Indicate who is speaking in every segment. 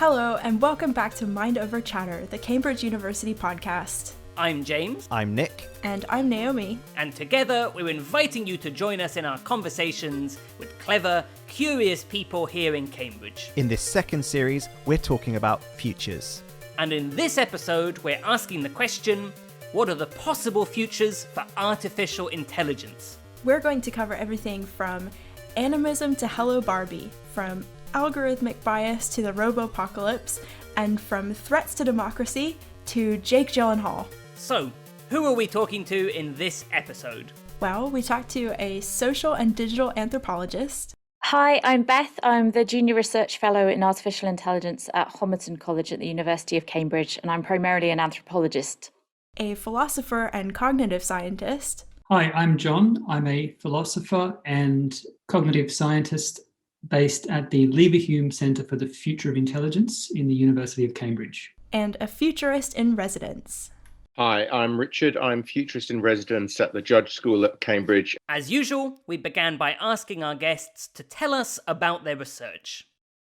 Speaker 1: Hello, and welcome back to Mind Over Chatter, the Cambridge University podcast.
Speaker 2: I'm James.
Speaker 3: I'm Nick.
Speaker 1: And I'm Naomi.
Speaker 2: And together, we're inviting you to join us in our conversations with clever, curious people here in Cambridge.
Speaker 3: In this second series, we're talking about futures.
Speaker 2: And in this episode, we're asking the question, what are the possible futures for artificial intelligence?
Speaker 1: We're going to cover everything from animism to Hello Barbie, from algorithmic bias to the robo-apocalypse, and from threats to democracy to Jake Gyllenhaal.
Speaker 2: So, who are we talking to in this episode?
Speaker 1: Well, we talked to a social and digital anthropologist.
Speaker 4: Hi, I'm Beth. I'm the Junior Research Fellow in Artificial Intelligence at Homerton College at the University of Cambridge, and I'm primarily an anthropologist.
Speaker 1: A philosopher and cognitive scientist.
Speaker 5: Hi, I'm John. I'm a philosopher and cognitive scientist based at the Leverhulme Centre for the Future of Intelligence in the University of Cambridge.
Speaker 1: And a futurist in residence.
Speaker 6: Hi, I'm Richard. I'm futurist in residence at the Judge School at Cambridge.
Speaker 2: As usual, we began by asking our guests to tell us about their research.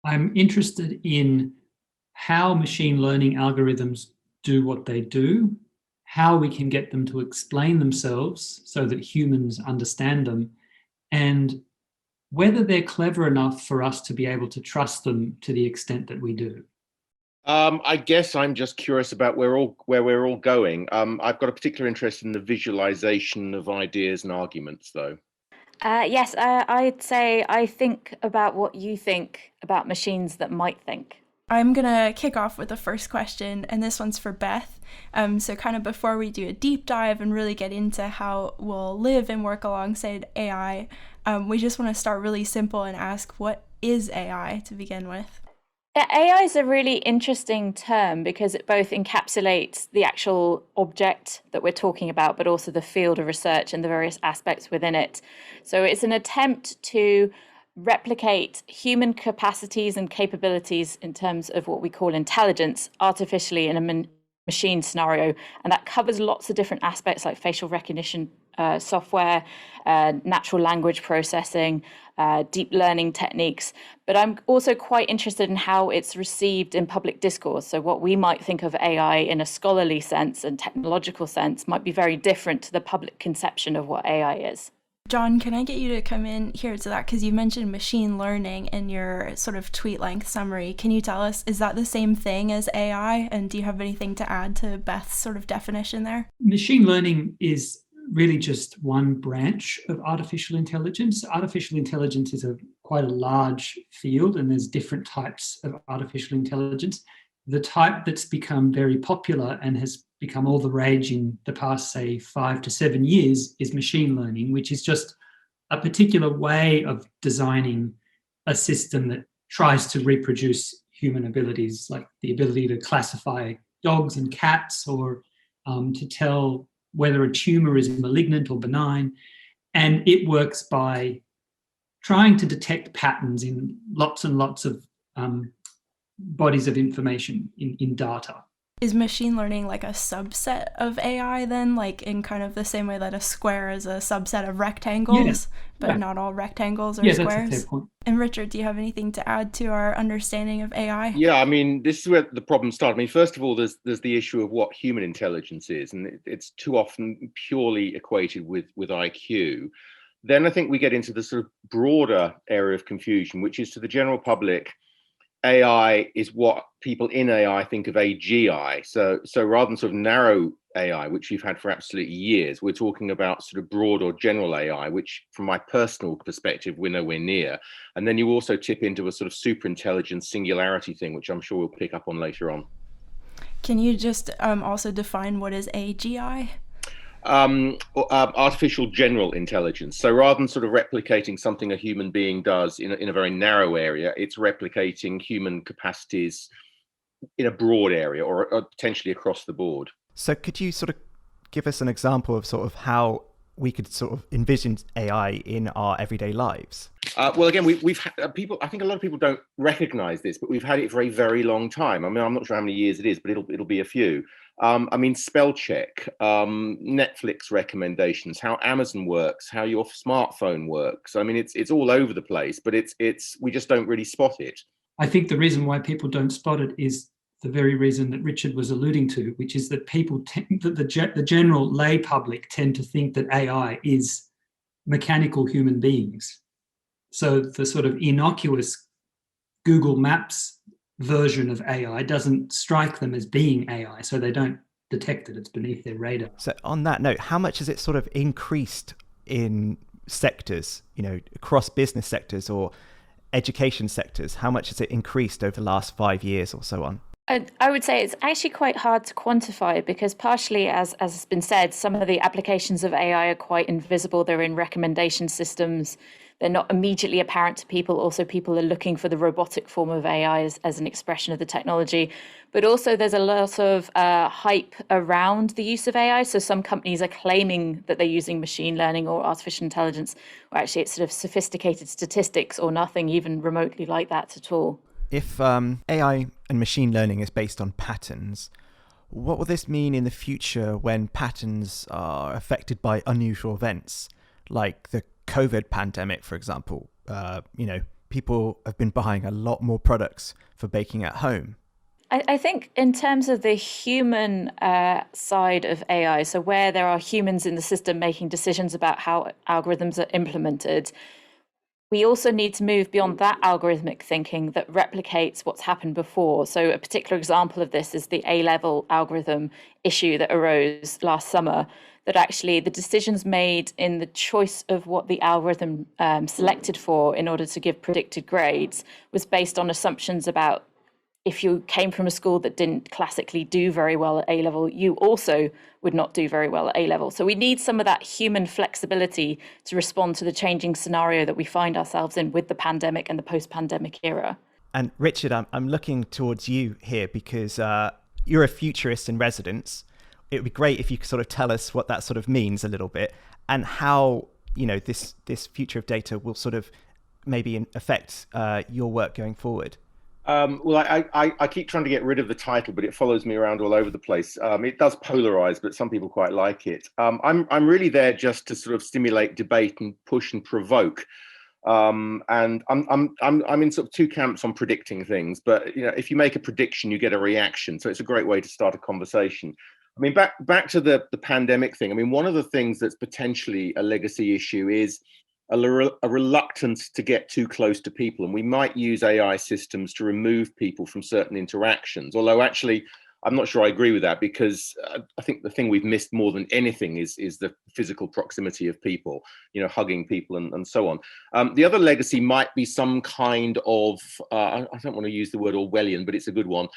Speaker 5: I'm interested in how machine learning algorithms do what they do, how we can get them to explain themselves so that humans understand them, and whether they're clever enough for us to be able to trust them to the extent that we do.
Speaker 6: I guess I'm just curious about where we're all going. I've got a particular interest in the visualization of ideas and arguments, though.
Speaker 4: Yes, I'd say I think about what you think about machines that might think.
Speaker 1: I'm going to kick off with the first question, and this one's for Beth. So kind of before we do a deep dive and really get into how we'll live and work alongside AI, we just want to start really simple and ask, what is AI to begin with?
Speaker 4: AI is a really interesting term because it both encapsulates the actual object that we're talking about, but also the field of research and the various aspects within it. So it's an attempt to replicate human capacities and capabilities in terms of what we call intelligence artificially in a machine scenario. And that covers lots of different aspects like facial recognition software, natural language processing, deep learning techniques. But I'm also quite interested in how it's received in public discourse. So what we might think of AI in a scholarly sense and technological sense might be very different to the public conception of what AI is.
Speaker 1: John, can I get you to come in here to that? Because you mentioned machine learning in your sort of tweet-length summary. Can you tell us, is that the same thing as AI? And do you have anything to add to Beth's sort of definition there?
Speaker 5: Machine learning is really just one branch of artificial intelligence. Artificial intelligence is quite a large field, and there's different types of artificial intelligence. The type that's become very popular and has become all the rage in the past, say, 5 to 7 years is machine learning, which is just a particular way of designing a system that tries to reproduce human abilities, like the ability to classify dogs and cats, or to tell whether a tumor is malignant or benign. And it works by trying to detect patterns in lots and lots of bodies of information in data.
Speaker 1: Is machine learning like a subset of AI then, like in kind of the same way that a square is a subset of rectangles, but not all rectangles are squares?
Speaker 5: That's a fair point.
Speaker 1: And Richard, do you have anything to add to our understanding of AI?
Speaker 6: Yeah, I mean, this is where the problem started. I mean, first of all, there's the issue of what human intelligence is, and it's too often purely equated with IQ. Then I think we get into the sort of broader area of confusion, which is to the general public, AI is what people in AI think of AGI. So rather than sort of narrow AI, which we've had for absolutely years, we're talking about sort of broad or general AI, which from my personal perspective, we're nowhere near. And then you also tip into a sort of super intelligence singularity thing, which I'm sure we'll pick up on later on.
Speaker 1: Can you just also define what is AGI?
Speaker 6: Artificial general intelligence. So rather than sort of replicating something a human being does in a very narrow area, it's replicating human capacities in a broad area or potentially across the board.
Speaker 3: So could you sort of give us an example of sort of how we could sort of envision AI in our everyday lives?
Speaker 6: Well, again, we've had people. I think a lot of people don't recognise this, but we've had it for a very long time. I mean, I'm not sure how many years it is, but it'll be a few. I mean, spell check, Netflix recommendations, how Amazon works, how your smartphone works. I mean, it's all over the place, but it's we just don't really spot it.
Speaker 5: I think the reason why people don't spot it is the very reason that Richard was alluding to, which is that the general lay public tend to think that AI is mechanical human beings. So the sort of innocuous Google Maps version of AI doesn't strike them as being AI, so they don't detect it. It's beneath their radar.
Speaker 3: So on that note, how much has it sort of increased in sectors, across business sectors or education sectors? How much has it increased over the last 5 years or so on?
Speaker 4: I would say it's actually quite hard to quantify because partially, as has been said, some of the applications of AI are quite invisible. They're in recommendation systems. They're not immediately apparent to people. Also, people are looking for the robotic form of AI as an expression of the technology. But also there's a lot of hype around the use of AI. So some companies are claiming that they're using machine learning or artificial intelligence, or actually it's sort of sophisticated statistics or nothing even remotely like that at all.
Speaker 3: If AI and machine learning is based on patterns, what will this mean in the future when patterns are affected by unusual events, like the COVID pandemic, for example? People have been buying a lot more products for baking at home.
Speaker 4: I think in terms of the human side of AI, so where there are humans in the system making decisions about how algorithms are implemented, we also need to move beyond that algorithmic thinking that replicates what's happened before. So a particular example of this is the A-level algorithm issue that arose last summer, that actually the decisions made in the choice of what the algorithm selected for in order to give predicted grades was based on assumptions about if you came from a school that didn't classically do very well at A-level, you also would not do very well at A-level. So we need some of that human flexibility to respond to the changing scenario that we find ourselves in with the pandemic and the post-pandemic era.
Speaker 3: And Richard, I'm looking towards you here because you're a futurist in residence. It would be great if you could sort of tell us what that sort of means a little bit and how, this future of data will sort of maybe affect your work going forward.
Speaker 6: Well, I keep trying to get rid of the title, but it follows me around all over the place. It does polarize, but some people quite like it. I'm really there just to sort of stimulate debate and push and provoke. And I'm in sort of two camps on predicting things. But if you make a prediction, you get a reaction. So it's a great way to start a conversation. I mean, back to the pandemic thing. I mean, one of the things that's potentially a legacy issue is a reluctance to get too close to people. And we might use AI systems to remove people from certain interactions. Although actually, I'm not sure I agree with that, because I think the thing we've missed more than anything is the physical proximity of people, hugging people and so on. The other legacy might be some kind of, I don't want to use the word Orwellian, but it's a good one,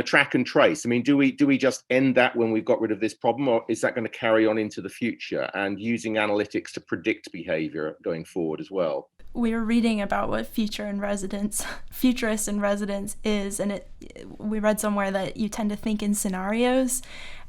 Speaker 6: track and trace. I mean, do we just end that when we've got rid of this problem, or is that going to carry on into the future and using analytics to predict behavior going forward as well?
Speaker 1: We were reading about what futurist in residence is, and we read somewhere that you tend to think in scenarios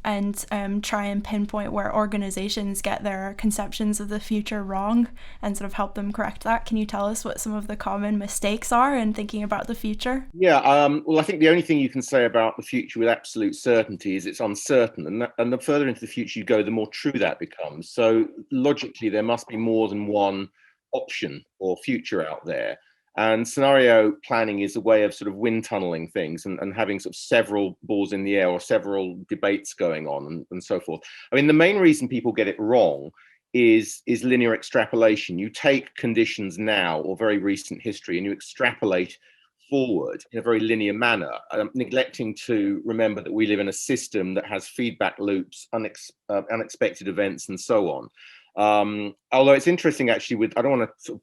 Speaker 1: and try and pinpoint where organizations get their conceptions of the future wrong and sort of help them correct that. Can you tell us what some of the common mistakes are in thinking about the future?
Speaker 6: Yeah, well, I think the only thing you can say about the future with absolute certainty is it's uncertain, and the further into the future you go, the more true that becomes. So logically, there must be more than one option or future out there, and scenario planning is a way of sort of wind tunneling things and having sort of several balls in the air or several debates going on and so forth. I mean, the main reason people get it wrong is linear extrapolation. You take conditions now or very recent history and you extrapolate forward in a very linear manner, neglecting to remember that we live in a system that has feedback loops, unexpected events and so on. Although it's interesting actually I don't want to sort of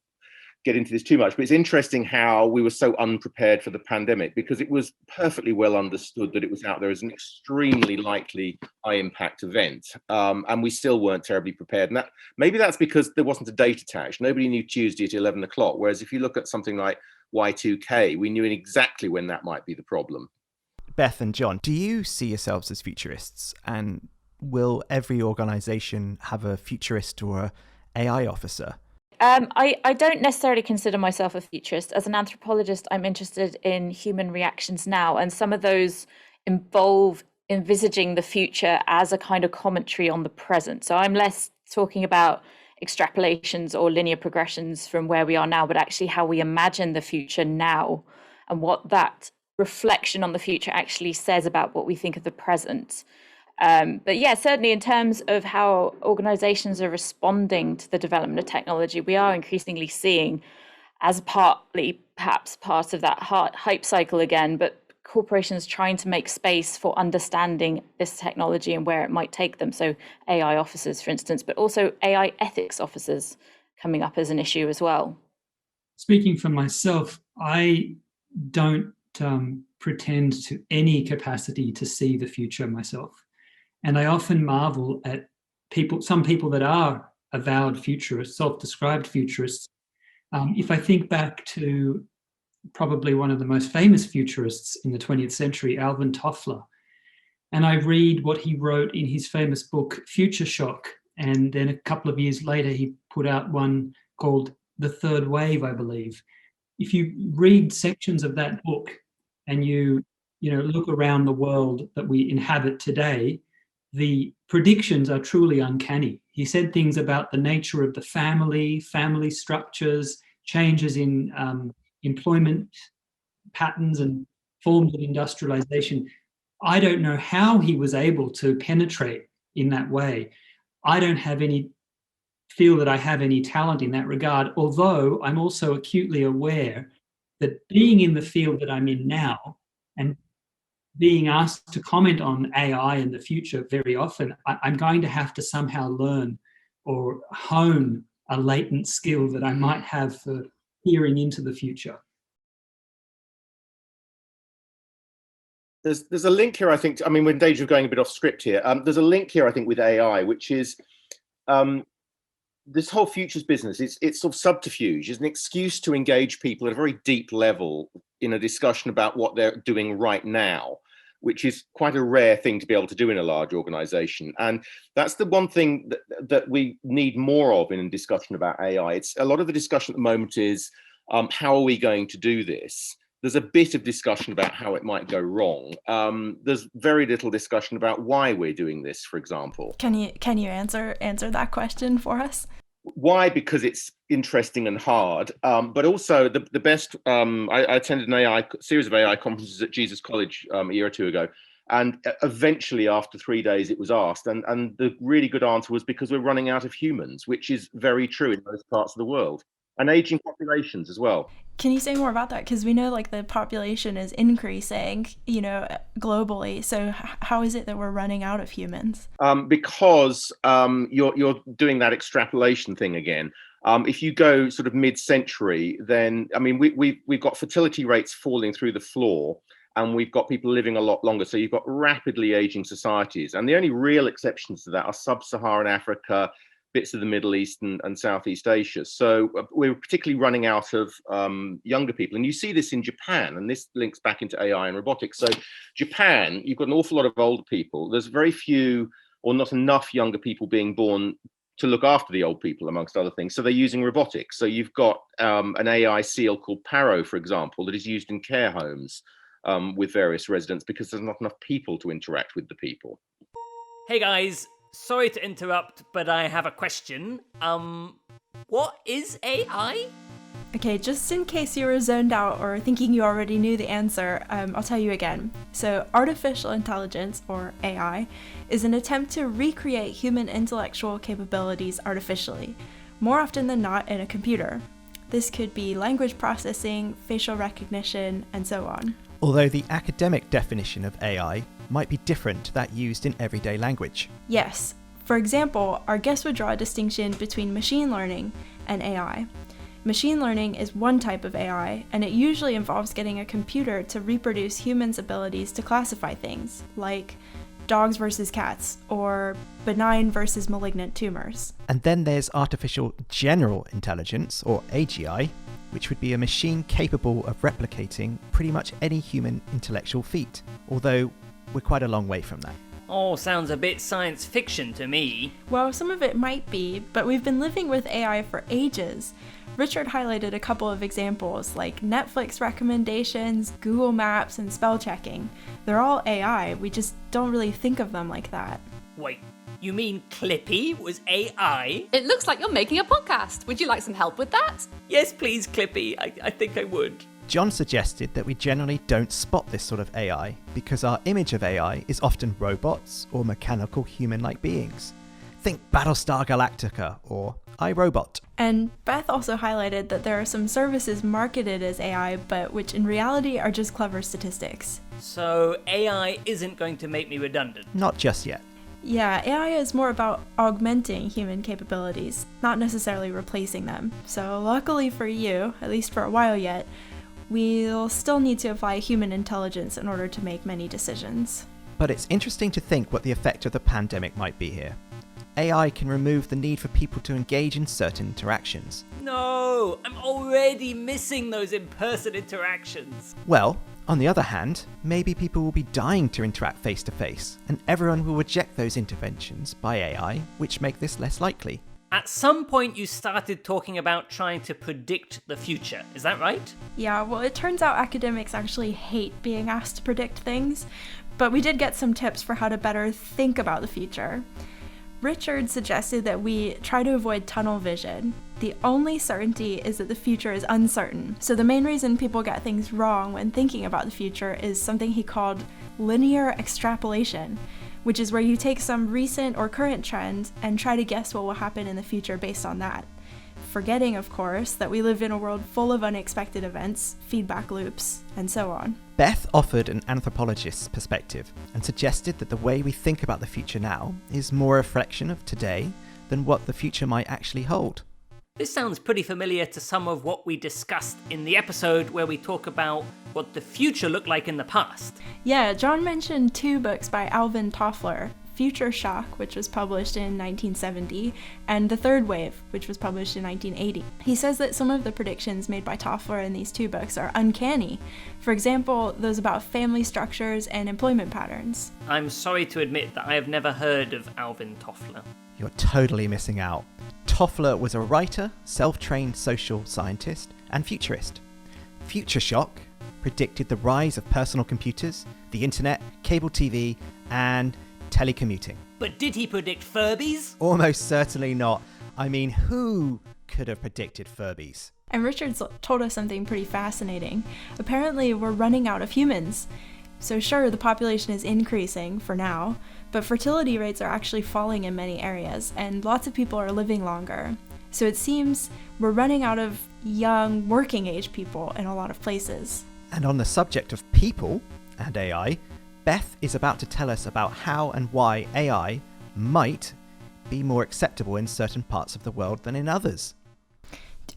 Speaker 6: get into this too much, but it's interesting how we were so unprepared for the pandemic, because it was perfectly well understood that it was out there as an extremely likely high impact event. And we still weren't terribly prepared. And maybe that's because there wasn't a date attached. Nobody knew Tuesday at 11 o'clock. Whereas if you look at something like Y2K, we knew exactly when that might be the problem.
Speaker 3: Beth and John, do you see yourselves as futurists? And will every organization have a futurist or an AI officer?
Speaker 4: I don't necessarily consider myself a futurist. As an anthropologist, I'm interested in human reactions now, and some of those involve envisaging the future as a kind of commentary on the present. So I'm less talking about extrapolations or linear progressions from where we are now, but actually how we imagine the future now. and what that reflection on the future actually says about what we think of the present. But yeah, certainly in terms of how organizations are responding to the development of technology, we are increasingly seeing, as partly perhaps part of that hype cycle again, but corporations trying to make space for understanding this technology and where it might take them. So AI officers, for instance, but also AI ethics officers coming up as an issue as well.
Speaker 5: Speaking for myself, I don't pretend to any capacity to see the future myself. And I often marvel at some people that are avowed futurists, self-described futurists. If I think back to probably one of the most famous futurists in the 20th century, Alvin Toffler, and I read what he wrote in his famous book, Future Shock, and then a couple of years later, he put out one called The Third Wave, I believe. If you read sections of that book and you look around the world that we inhabit today, the predictions are truly uncanny. He said things about the nature of the family structures, changes in employment patterns and forms of industrialization. I don't know how he was able to penetrate in that way. I don't feel that I have any talent in that regard, although I'm also acutely aware that being in the field that I'm in now and being asked to comment on AI in the future very often, I'm going to have to somehow learn or hone a latent skill that I might have for peering into the future.
Speaker 6: There's a link here, I think. I mean, we're in danger of going a bit off script here. There's a link here, I think, with AI, which is this whole futures business. It's sort of subterfuge. It's an excuse to engage people at a very deep level in a discussion about what they're doing right now, which is quite a rare thing to be able to do in a large organization. And that's the one thing that we need more of in a discussion about AI. It's a lot of the discussion at the moment is how are we going to do this? There's a bit of discussion about how it might go wrong. There's very little discussion about why we're doing this, for example.
Speaker 1: Can you answer that question for us?
Speaker 6: Why? Because it's interesting and hard, but also the best. I attended an series of AI conferences at Jesus College a year or two ago, and eventually, after 3 days, it was asked, and the really good answer was because we're running out of humans, which is very true in most parts of the world, and aging populations as well.
Speaker 1: Can you say more about that? Because we know the population is increasing, globally. So how is it that we're running out of humans?
Speaker 6: Because you're doing that extrapolation thing again. If you go sort of mid-century, then I mean we've got fertility rates falling through the floor, and we've got people living a lot longer. So you've got rapidly aging societies, and the only real exceptions to that are sub-Saharan Africa, bits of the Middle East and Southeast Asia. So we're particularly running out of younger people. And you see this in Japan, and this links back into AI and robotics. So Japan, you've got an awful lot of older people. There's very few or not enough younger people being born to look after the old people, amongst other things. So they're using robotics. So you've got an AI seal called Paro, for example, that is used in care homes with various residents because there's not enough people to interact with the people.
Speaker 2: Hey guys, sorry to interrupt, but I have a question. What is AI?
Speaker 1: Okay, just in case you were zoned out or thinking you already knew the answer, I'll tell you again. So, artificial intelligence, or AI, is an attempt to recreate human intellectual capabilities artificially, more often than not in a computer. This could be language processing, facial recognition, and so on.
Speaker 3: Although the academic definition of AI might be different to that used in everyday language.
Speaker 1: Yes. For example, our guest would draw a distinction between machine learning and AI. Machine learning is one type of AI, and it usually involves getting a computer to reproduce humans' abilities to classify things, like dogs versus cats, or benign versus malignant tumors.
Speaker 3: And then there's artificial general intelligence, or AGI, which would be a machine capable of replicating pretty much any human intellectual feat, although we're quite a long way from that.
Speaker 2: Oh, sounds a bit science fiction to me.
Speaker 1: Well, some of it might be, but we've been living with AI for ages. Richard highlighted a couple of examples, like Netflix recommendations, Google Maps, and spell checking. They're all AI, we just don't really think of them like that.
Speaker 2: Wait, you mean Clippy was AI?
Speaker 7: It looks like you're making a podcast. Would you like some help with that?
Speaker 2: Yes, please, Clippy. I think I would.
Speaker 3: John suggested that we generally don't spot this sort of AI because our image of AI is often robots or mechanical human-like beings. Think Battlestar Galactica or iRobot.
Speaker 1: And Beth also highlighted that there are some services marketed as AI, but which in reality are just clever statistics.
Speaker 2: So AI isn't going to make me redundant?
Speaker 3: Not just yet.
Speaker 1: Yeah, AI is more about augmenting human capabilities, not necessarily replacing them. So luckily for you, at least for a while yet, we'll still need to apply human intelligence in order to make many decisions.
Speaker 3: But it's interesting to think what the effect of the pandemic might be here. AI can remove the need for people to engage in certain interactions.
Speaker 2: No, I'm already missing those in-person interactions.
Speaker 3: Well, on the other hand, maybe people will be dying to interact face to face, and everyone will reject those interventions by AI, which make this less likely.
Speaker 2: At some point you started talking about trying to predict the future, is that right?
Speaker 1: Yeah, well, it turns out academics actually hate being asked to predict things, but we did get some tips for how to better think about the future. Richard suggested that we try to avoid tunnel vision. The only certainty is that the future is uncertain. So the main reason people get things wrong when thinking about the future is something he called linear extrapolation, which is where you take some recent or current trend and try to guess what will happen in the future based on that. Forgetting, of course, that we live in a world full of unexpected events, feedback loops, and so on.
Speaker 3: Beth offered an anthropologist's perspective and suggested that the way we think about the future now is more a reflection of today than what the future might actually hold.
Speaker 2: This sounds pretty familiar to some of what we discussed in the episode where we talk about what the future looked like in the past.
Speaker 1: Yeah, John mentioned two books by Alvin Toffler, Future Shock, which was published in 1970, and The Third Wave, which was published in 1980. He says that some of the predictions made by Toffler in these two books are uncanny. For example, those about family structures and employment patterns.
Speaker 2: I'm sorry to admit that I have never heard of Alvin Toffler.
Speaker 3: You're totally missing out. Toffler was a writer, self-trained social scientist, and futurist. Future Shock predicted the rise of personal computers, the internet, cable TV, and telecommuting.
Speaker 2: But did he predict Furbies?
Speaker 3: Almost certainly not. I mean, who could have predicted Furbies?
Speaker 1: And Richard's told us something pretty fascinating. Apparently, we're running out of humans. So sure, the population is increasing for now, but fertility rates are actually falling in many areas, and lots of people are living longer. So it seems we're running out of young, working-age people in a lot of places.
Speaker 3: And on the subject of people and AI, Beth is about to tell us about how and why AI might be more acceptable in certain parts of the world than in others.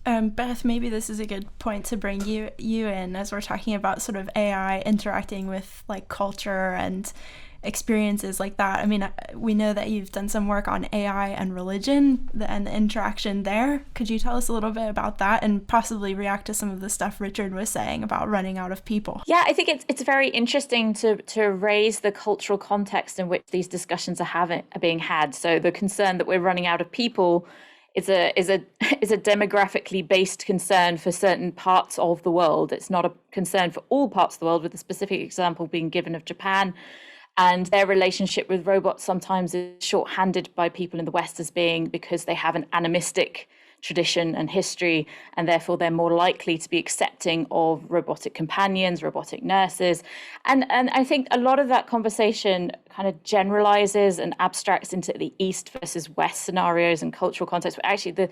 Speaker 1: Beth, maybe this is a good point to bring you in as we're talking about sort of AI interacting with like culture and experiences like that. I mean, we know that you've done some work on AI and religion and the interaction there. Could you tell us a little bit about that and possibly react to some of the stuff Richard was saying about running out of people?
Speaker 4: Yeah, I think it's very interesting to raise the cultural context in which these discussions are being had. So the concern that we're running out of people is a demographically based concern for certain parts of the world. It's not a concern for all parts of the world, with a specific example being given of Japan. And their relationship with robots sometimes is shorthanded by people in the West as being because they have an animistic tradition and history, and therefore they're more likely to be accepting of robotic companions, robotic nurses. And I think a lot of that conversation kind of generalizes and abstracts into the East versus West scenarios and cultural context. But actually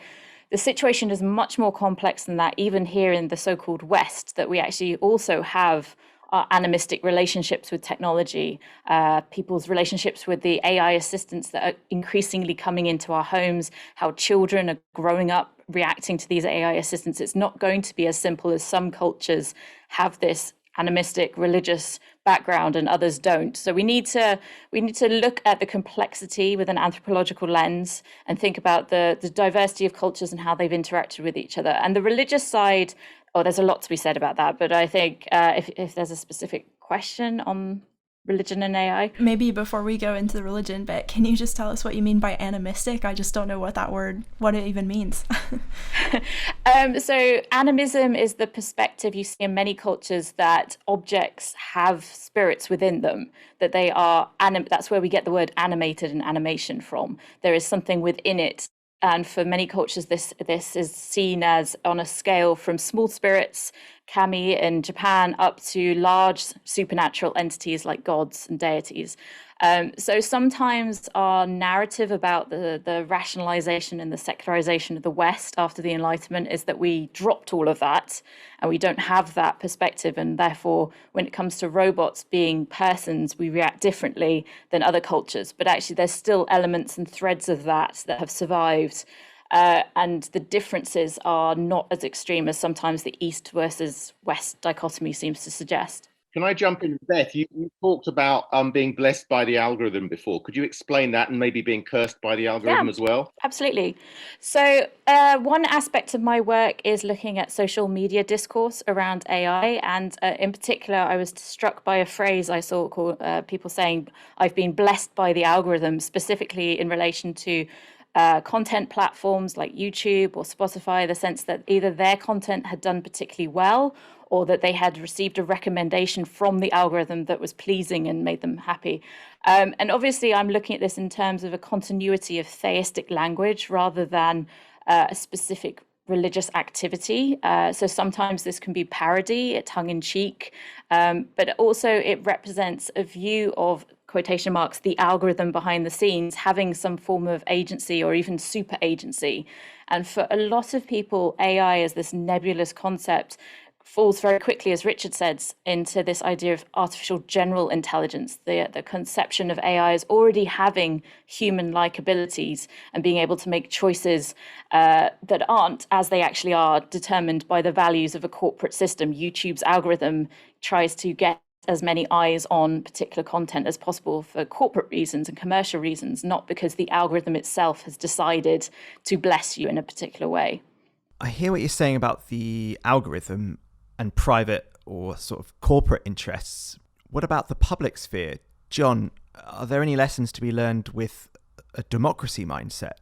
Speaker 4: the situation is much more complex than that, even here in the so-called West, that we actually also have our animistic relationships with technology, people's relationships with the AI assistants that are increasingly coming into our homes, how children are growing up reacting to these AI assistants. It's not going to be as simple as some cultures have this animistic religious background and others don't. So we need to look at the complexity with an anthropological lens and think about the diversity of cultures and how they've interacted with each other. And the religious side, there's a lot to be said about that. But I think if there's a specific question on religion and AI.
Speaker 1: Maybe before we go into the religion bit, can you just tell us what you mean by animistic? I just don't know what it even means.
Speaker 4: So animism is the perspective you see in many cultures that objects have spirits within them, that they are, that's where we get the word animated and animation from. There is something within it And for many cultures, this is seen as on a scale from small spirits, kami in Japan, up to large supernatural entities like gods and deities. So sometimes our narrative about the rationalization and the secularization of the West after the Enlightenment is that we dropped all of that and we don't have that perspective. And therefore, when it comes to robots being persons, we react differently than other cultures. But actually, there's still elements and threads of that have survived. And the differences are not as extreme as sometimes the East versus West dichotomy seems to suggest.
Speaker 6: Can I jump in, Beth? You talked about being blessed by the algorithm before. Could you explain that, and maybe being cursed by the algorithm as well?
Speaker 4: Absolutely. So one aspect of my work is looking at social media discourse around AI. And in particular, I was struck by a phrase I saw called people saying, I've been blessed by the algorithm, specifically in relation to content platforms like YouTube or Spotify, the sense that either their content had done particularly well or that they had received a recommendation from the algorithm that was pleasing and made them happy. And obviously, I'm looking at this in terms of a continuity of theistic language rather than a specific religious activity. So sometimes this can be parody, tongue in cheek, but also it represents a view of, quotation marks, the algorithm behind the scenes having some form of agency or even super agency. And for a lot of people, AI as this nebulous concept falls very quickly, as Richard says, into this idea of artificial general intelligence, the conception of AI as already having human-like abilities and being able to make choices that aren't, as they actually are, determined by the values of a corporate system. YouTube's algorithm tries to get as many eyes on particular content as possible for corporate reasons and commercial reasons, not because the algorithm itself has decided to bless you in a particular way.
Speaker 3: I hear what you're saying about the algorithm and private or sort of corporate interests. What about the public sphere? John, are there any lessons to be learned with a democracy mindset?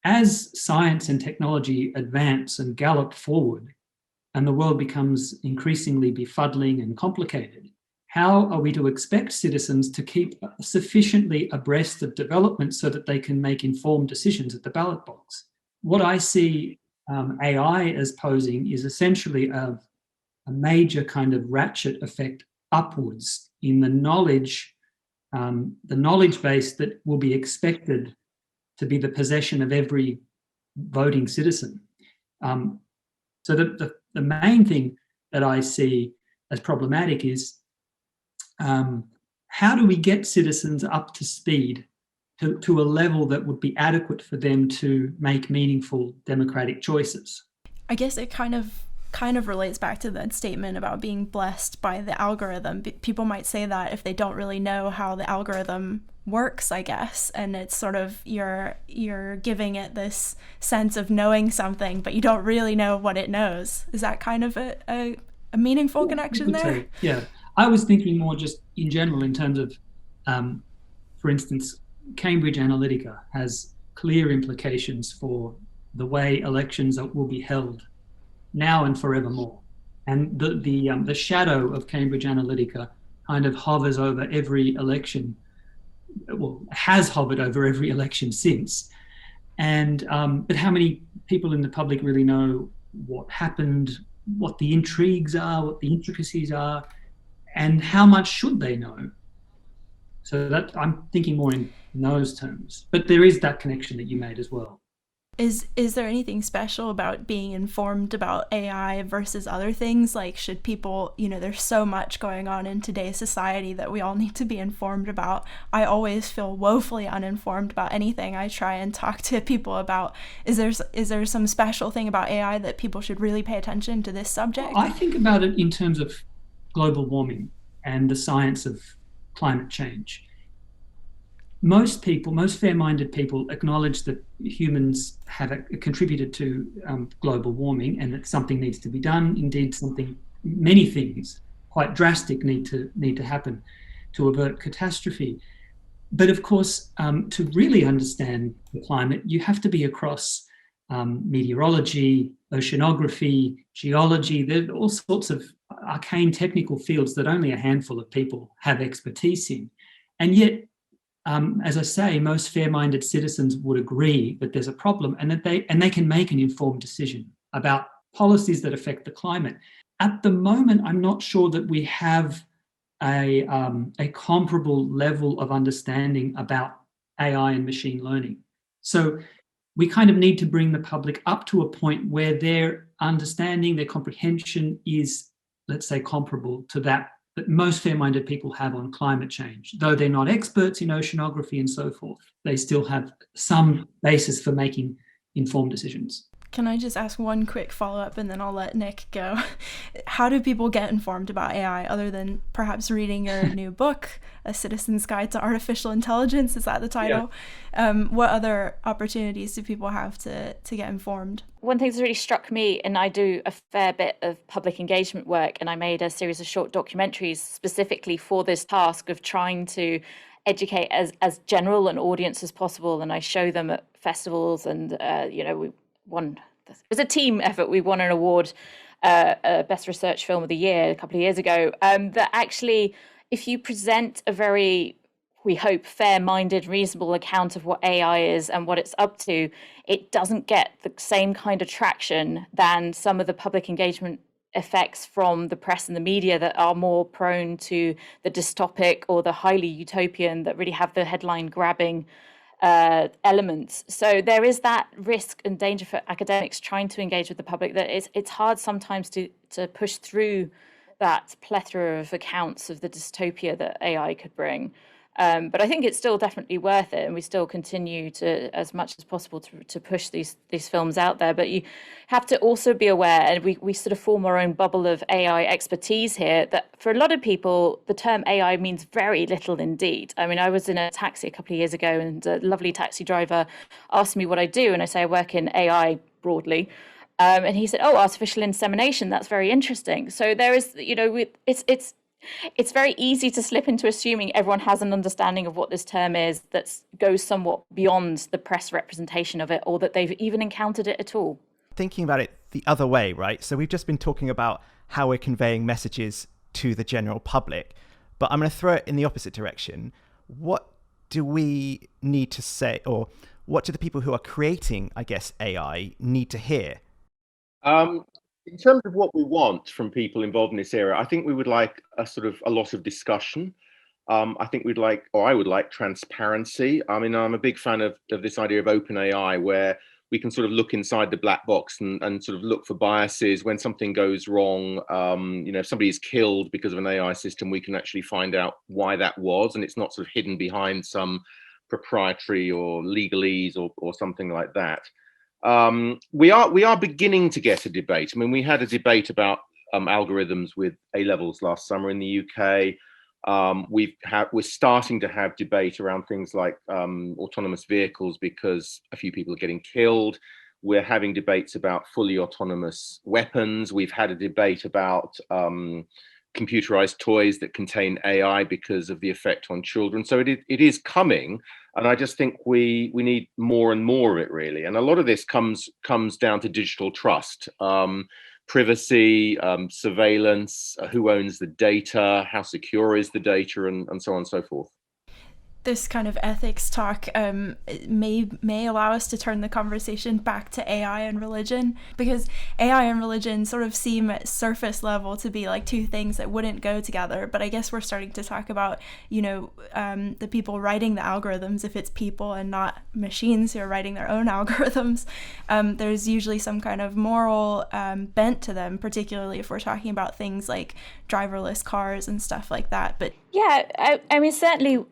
Speaker 5: As science and technology advance and gallop forward, and the world becomes increasingly befuddling and complicated, how are we to expect citizens to keep sufficiently abreast of development so that they can make informed decisions at the ballot box? What I see AI as posing is essentially a major kind of ratchet effect upwards in the knowledge base that will be expected to be the possession of every voting citizen. So the main thing that I see as problematic is how do we get citizens up to speed to a level that would be adequate for them to make meaningful democratic choices?
Speaker 1: I guess it kind of relates back to that statement about being blessed by the algorithm. People might say that if they don't really know how the algorithm works, I guess, and it's sort of you're giving it this sense of knowing something, but you don't really know what it knows. Is that kind of a meaningful connection there?
Speaker 5: Yeah, I was thinking more just in general in terms of, for instance, Cambridge Analytica has clear implications for the way elections will be held now and forevermore. And the shadow of Cambridge Analytica kind of hovers over every election, well, has hovered over every election since. And but how many people in the public really know what happened, what the intrigues are, what the intricacies are, and how much should they know? So that I'm thinking more in those terms. But there is that connection that you made as well.
Speaker 1: Is there anything special about being informed about AI versus other things? Like, should people, there's so much going on in today's society that we all need to be informed about. I always feel woefully uninformed about anything I try and talk to people about. Is there some special thing about AI that people should really pay attention to this subject?
Speaker 5: I think about it in terms of global warming and the science of climate change. Most fair-minded people acknowledge that humans have contributed to global warming and that something needs to be done. Indeed, many things, quite drastic, need to happen to avert catastrophe. But of course, to really understand the climate, you have to be across meteorology, oceanography, geology. There are all sorts of arcane technical fields that only a handful of people have expertise in. And yet, as I say, most fair-minded citizens would agree that there's a problem and that they can make an informed decision about policies that affect the climate. At the moment, I'm not sure that we have a comparable level of understanding about AI and machine learning. So we kind of need to bring the public up to a point where their understanding, their comprehension is, let's say, comparable to that most fair-minded people have on climate change. Though they're not experts in oceanography and so forth, they still have some basis for making informed decisions.
Speaker 1: Can I just ask one quick follow-up and then I'll let Nick go? How do people get informed about AI other than perhaps reading your new book, A Citizen's Guide to Artificial Intelligence? Is that the title? Yeah. What other opportunities do people have to get informed?
Speaker 4: One thing that's really struck me, and I do a fair bit of public engagement work, and I made a series of short documentaries specifically for this task of trying to educate as general an audience as possible. And I show them at festivals and, it was a team effort. We won an award, Best Research Film of the Year a couple of years ago, that actually, if you present a very, we hope, fair-minded, reasonable account of what AI is and what it's up to, it doesn't get the same kind of traction than some of the public engagement effects from the press and the media that are more prone to the dystopic or the highly utopian, that really have the headline grabbing elements. So there is that risk and danger for academics trying to engage with the public, that it's hard sometimes to push through that plethora of accounts of the dystopia that AI could bring. But I think it's still definitely worth it, and we still continue to, as much as possible, to push these films out there. But you have to also be aware, and we sort of form our own bubble of AI expertise here, that for a lot of people, the term AI means very little indeed. I mean, I was in a taxi a couple of years ago, and a lovely taxi driver asked me what I do, and I say I work in AI broadly. And he said, "Oh, artificial insemination, that's very interesting." So there is, it's very easy to slip into assuming everyone has an understanding of what this term is that goes somewhat beyond the press representation of it, or that they've even encountered it at all.
Speaker 3: Thinking about it the other way, right? So we've just been talking about how we're conveying messages to the general public, but I'm going to throw it in the opposite direction. What do we need to say, or what do the people who are creating, I guess, AI need to hear?
Speaker 6: In terms of what we want from people involved in this area, I think we would like a lot of discussion. I think I would like transparency. I mean, I'm a big fan of this idea of open AI, where we can sort of look inside the black box and sort of look for biases when something goes wrong. If somebody is killed because of an AI system, we can actually find out why that was, and it's not sort of hidden behind some proprietary or legalese or something like that. We are beginning to get a debate. I mean, we had a debate about algorithms with A-levels last summer in the UK. We're starting to have debate around things like autonomous vehicles because a few people are getting killed. We're having debates about fully autonomous weapons. We've had a debate about computerized toys that contain AI because of the effect on children. So it is coming. And I just think we need more and more of it, really. And a lot of this comes down to digital trust, privacy, surveillance, who owns the data, how secure is the data, and so on and so forth.
Speaker 1: This kind of ethics talk may allow us to turn the conversation back to AI and religion, because AI and religion sort of seem at surface level to be like two things that wouldn't go together. But I guess we're starting to talk about, the people writing the algorithms. If it's people and not machines who are writing their own algorithms, there's usually some kind of moral bent to them, particularly if we're talking about things like driverless cars and stuff like that. But
Speaker 4: yeah, I mean, certainly,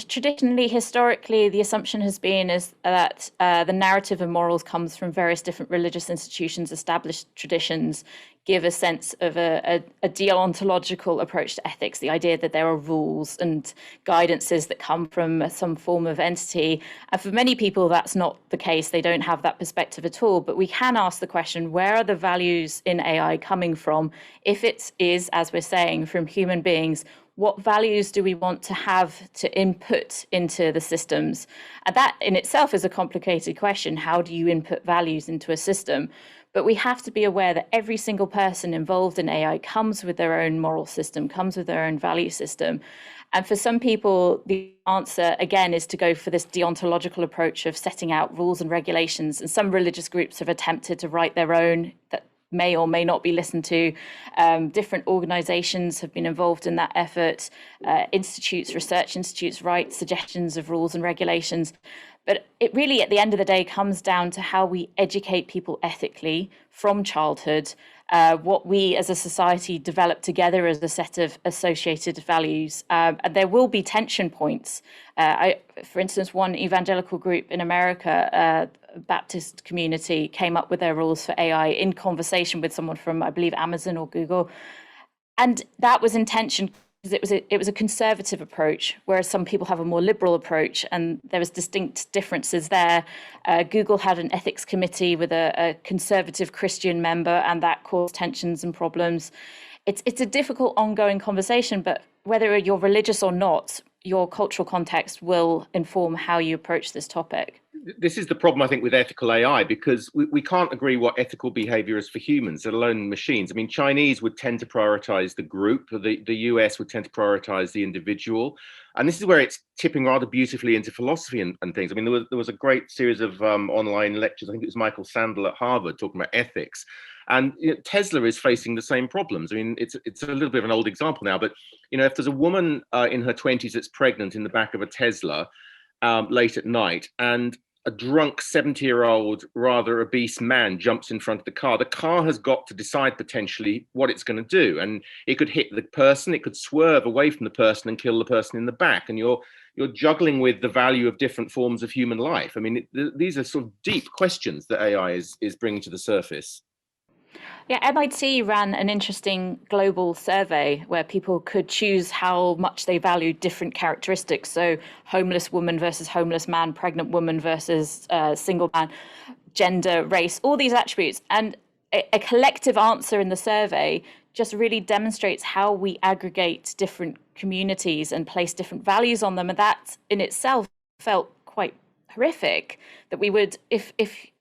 Speaker 4: traditionally, historically, the assumption has been is that the narrative of morals comes from various different religious institutions, established traditions, give a sense of a deontological approach to ethics, the idea that there are rules and guidances that come from some form of entity. And for many people, that's not the case. They don't have that perspective at all. But we can ask the question, where are the values in AI coming from? If it is, as we're saying, from human beings, what values do we want to have to input into the systems? And that in itself is a complicated question. How do you input values into a system? But we have to be aware that every single person involved in AI comes with their own moral system, comes with their own value system. And for some people, the answer, again, is to go for this deontological approach of setting out rules and regulations. And some religious groups have attempted to write their own that may or may not be listened to. Different organizations have been involved in that effort. Research institutes write suggestions of rules and regulations. But it really, at the end of the day, comes down to how we educate people ethically from childhood, what we as a society develop together as a set of associated values. And there will be tension points. For instance, one evangelical group in America, Baptist community, came up with their rules for AI in conversation with someone from, I believe, Amazon or Google. And that was in tension because it was a conservative approach, whereas some people have a more liberal approach, and there was distinct differences there. Google had an ethics committee with a conservative Christian member, and that caused tensions and problems. It's a difficult ongoing conversation, but whether you're religious or not, your cultural context will inform how you approach this topic.
Speaker 6: This is the problem, I think, with ethical AI, because we can't agree what ethical behavior is for humans, let alone machines. I mean, Chinese would tend to prioritize the group, the US would tend to prioritize the individual. And this is where it's tipping rather beautifully into philosophy and things. I mean, there was a great series of online lectures. I think it was Michael Sandel at Harvard talking about ethics. And Tesla is facing the same problems. I mean, it's a little bit of an old example now, but if there's a woman in her 20s that's pregnant in the back of a Tesla late at night, and a drunk 70-year-old, rather obese man jumps in front of the car has got to decide potentially what it's going to do. And it could hit the person, it could swerve away from the person and kill the person in the back. And you're juggling with the value of different forms of human life. I mean, these are sort of deep questions that AI is bringing to the surface.
Speaker 4: Yeah, MIT ran an interesting global survey where people could choose how much they valued different characteristics. So homeless woman versus homeless man, pregnant woman versus single man, gender, race, all these attributes. And a collective answer in the survey just really demonstrates how we aggregate different communities and place different values on them. And that in itself felt quite horrific, that we would, if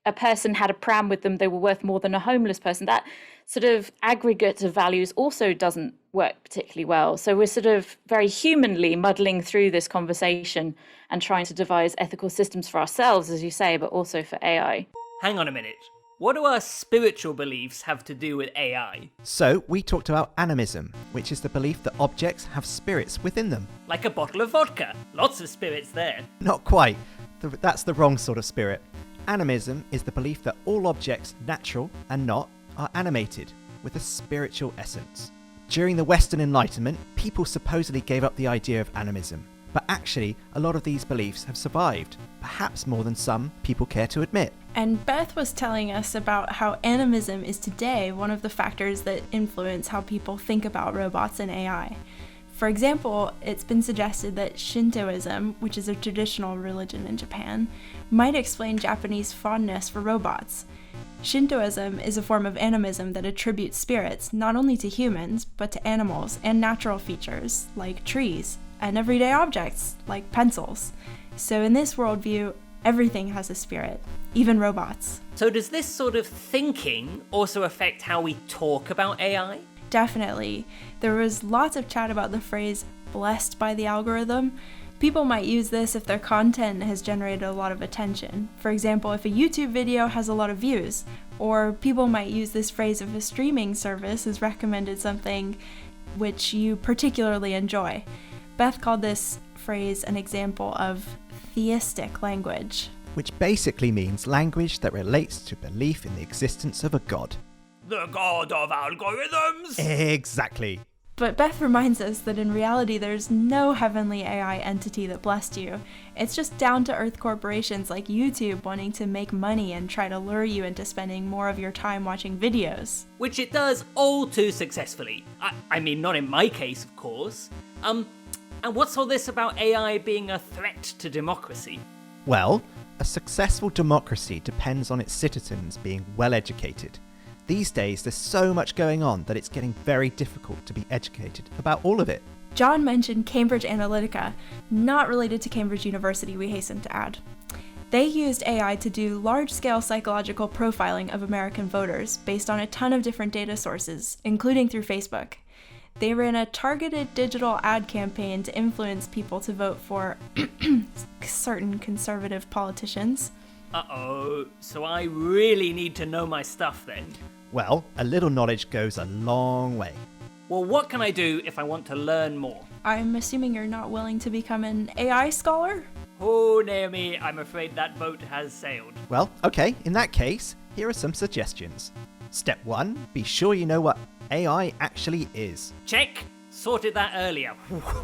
Speaker 4: a person had a pram with them, they were worth more than a homeless person. That sort of aggregate of values also doesn't work particularly well. So we're sort of very humanly muddling through this conversation and trying to devise ethical systems for ourselves, as you say, but also for AI.
Speaker 2: Hang on a minute. What do our spiritual beliefs have to do with AI?
Speaker 3: So we talked about animism, which is the belief that objects have spirits within them.
Speaker 2: Like a bottle of vodka. Lots of spirits there.
Speaker 3: Not quite. That's the wrong sort of spirit. Animism is the belief that all objects, natural and not, are animated with a spiritual essence. During the Western Enlightenment, people supposedly gave up the idea of animism, but actually a lot of these beliefs have survived, perhaps more than some people care to admit.
Speaker 1: And Beth was telling us about how animism is today one of the factors that influence how people think about robots and AI. For example, it's been suggested that Shintoism, which is a traditional religion in Japan, might explain Japanese fondness for robots. Shintoism is a form of animism that attributes spirits not only to humans, but to animals and natural features, like trees, and everyday objects, like pencils. So in this worldview, everything has a spirit, even robots.
Speaker 2: So does this sort of thinking also affect how we talk about AI?
Speaker 1: Definitely. There was lots of chat about the phrase blessed by the algorithm. People might use this if their content has generated a lot of attention. For example, if a YouTube video has a lot of views, or people might use this phrase if a streaming service has recommended something which you particularly enjoy. Beth called this phrase an example of theistic language,
Speaker 3: which basically means language that relates to belief in the existence of a god.
Speaker 2: The god of algorithms!
Speaker 3: Exactly.
Speaker 1: But Beth reminds us that in reality there's no heavenly AI entity that blessed you. It's just down-to-earth corporations like YouTube wanting to make money and try to lure you into spending more of your time watching videos.
Speaker 2: Which it does all too successfully. I mean, not in my case, of course. And what's all this about AI being a threat to democracy?
Speaker 3: Well, a successful democracy depends on its citizens being well educated. These days, there's so much going on that it's getting very difficult to be educated about all of it.
Speaker 1: John mentioned Cambridge Analytica, not related to Cambridge University, we hasten to add. They used AI to do large-scale psychological profiling of American voters based on a ton of different data sources, including through Facebook. They ran a targeted digital ad campaign to influence people to vote for certain conservative politicians.
Speaker 2: Uh-oh, so I really need to know my stuff then.
Speaker 3: Well, a little knowledge goes a long way.
Speaker 2: Well, what can I do if I want to learn more?
Speaker 1: I'm assuming you're not willing to become an AI scholar?
Speaker 2: Oh, Naomi, I'm afraid that boat has sailed.
Speaker 3: Well, okay, in that case, here are some suggestions. Step 1, be sure you know what AI actually is.
Speaker 2: Check. Sorted that earlier.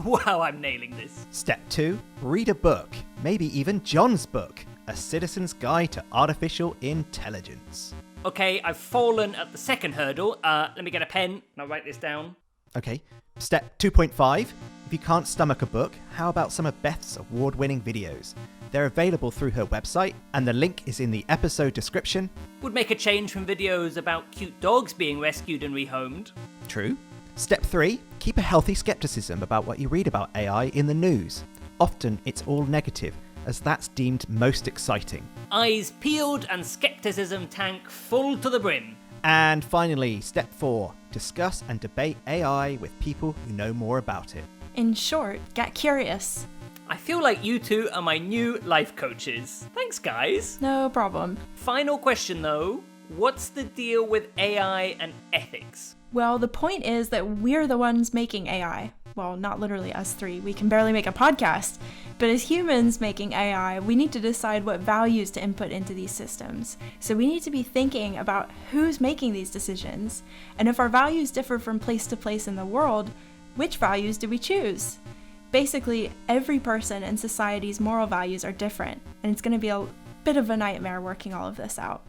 Speaker 2: Wow, I'm nailing this.
Speaker 3: Step 2, read a book, maybe even John's book, A Citizen's Guide to Artificial Intelligence.
Speaker 2: Okay, I've fallen at the second hurdle. Let me get a pen and I'll write this down.
Speaker 3: Okay, step 2.5, if you can't stomach a book, how about some of Beth's award-winning videos? They're available through her website, and the link is in the episode description.
Speaker 2: Would make a change from videos about cute dogs being rescued and rehomed.
Speaker 3: True. Step 3, keep a healthy skepticism about what you read about AI in the news. Often it's all negative, as that's deemed most exciting.
Speaker 2: Eyes peeled and skepticism tank full to the brim.
Speaker 3: And finally, step 4, discuss and debate AI with people who know more about it.
Speaker 1: In short, get curious.
Speaker 2: I feel like you two are my new life coaches. Thanks, guys.
Speaker 1: No problem.
Speaker 2: Final question though, what's the deal with AI and ethics?
Speaker 1: Well, the point is that we're the ones making AI. Well, not literally us three. We can barely make a podcast. But as humans making AI, we need to decide what values to input into these systems. So we need to be thinking about who's making these decisions. And if our values differ from place to place in the world, which values do we choose? Basically, every person and society's moral values are different, and it's going to be a bit of a nightmare working all of this out.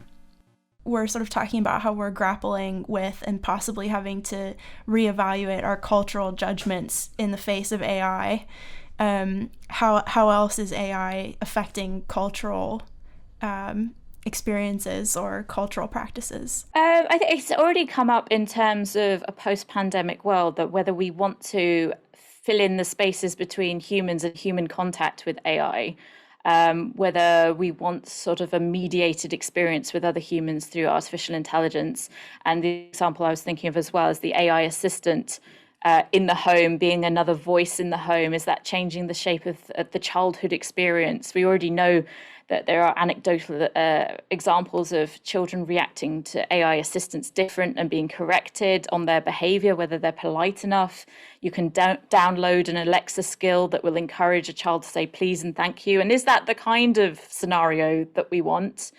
Speaker 1: We're sort of talking about how we're grappling with and possibly having to reevaluate our cultural judgments in the face of AI. How else is AI affecting cultural experiences or cultural practices?
Speaker 4: I think it's already come up in terms of a post-pandemic world, that whether we want to fill in the spaces between humans and human contact with AI, whether we want sort of a mediated experience with other humans through artificial intelligence. And the example I was thinking of as well is the AI assistant in the home, being another voice in the home. Is that changing the shape of the childhood experience? We already know that there are anecdotal examples of children reacting to AI assistants different and being corrected on their behavior, whether they're polite enough. You can download an Alexa skill that will encourage a child to say please and thank you. And is that the kind of scenario that we want?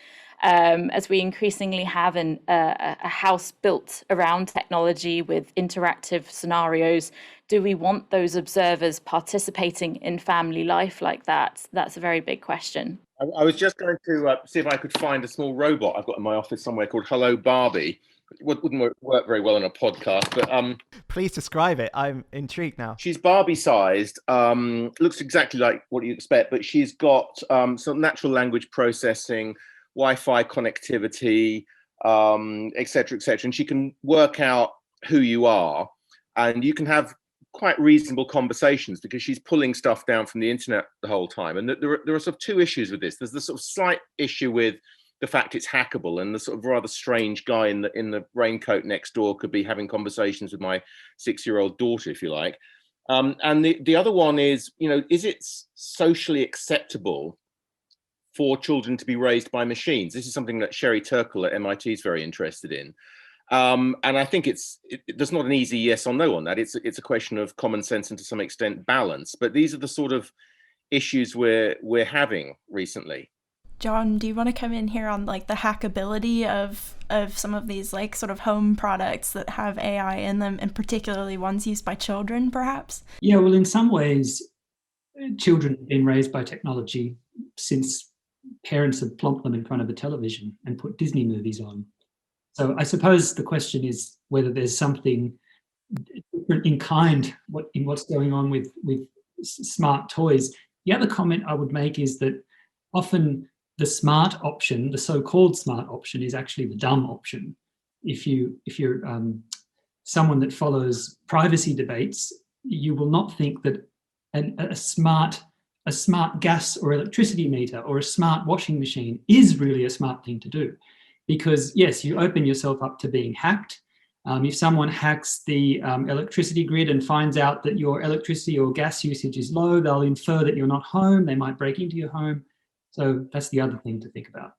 Speaker 4: As we increasingly have a house built around technology with interactive scenarios, do we want those observers participating in family life like that? That's a very big question.
Speaker 6: I was just going to see if I could find a small robot I've got in my office somewhere called Hello Barbie. It wouldn't work very well on a podcast, but
Speaker 3: Please describe it. I'm intrigued now.
Speaker 6: she's Barbie-sized. Looks exactly like what you expect, but she's got some natural language processing, Wi-Fi connectivity, et cetera, and she can work out who you are, and you can have quite reasonable conversations because she's pulling stuff down from the internet the whole time. And there are sort of two issues with this. There's the sort of slight issue with the fact it's hackable, and the sort of rather strange guy in the raincoat next door could be having conversations with my 6-year-old daughter, if you like. And the other one is, is it socially acceptable for children to be raised by machines? This is something that Sherry Turkle at MIT is very interested in. And I think there's not an easy yes or no on that. It's a question of common sense and to some extent balance. But these are the sort of issues we're having recently.
Speaker 1: John, do you want to come in here on like the hackability of some of these like sort of home products that have AI in them, and particularly ones used by children, perhaps?
Speaker 5: Yeah, well, in some ways, children have been raised by technology since parents have plonked them in front of a television and put Disney movies on. So I suppose the question is whether there's something different in kind in what's going on with smart toys. The other comment I would make is that often the smart option, the so-called smart option, is actually the dumb option. If you're someone that follows privacy debates, you will not think that a smart a smart gas or electricity meter or a smart washing machine is really a smart thing to do. Because yes, you open yourself up to being hacked. If someone hacks the electricity grid and finds out that your electricity or gas usage is low, they'll infer that you're not home. They might break into your home. So that's the other thing to think about.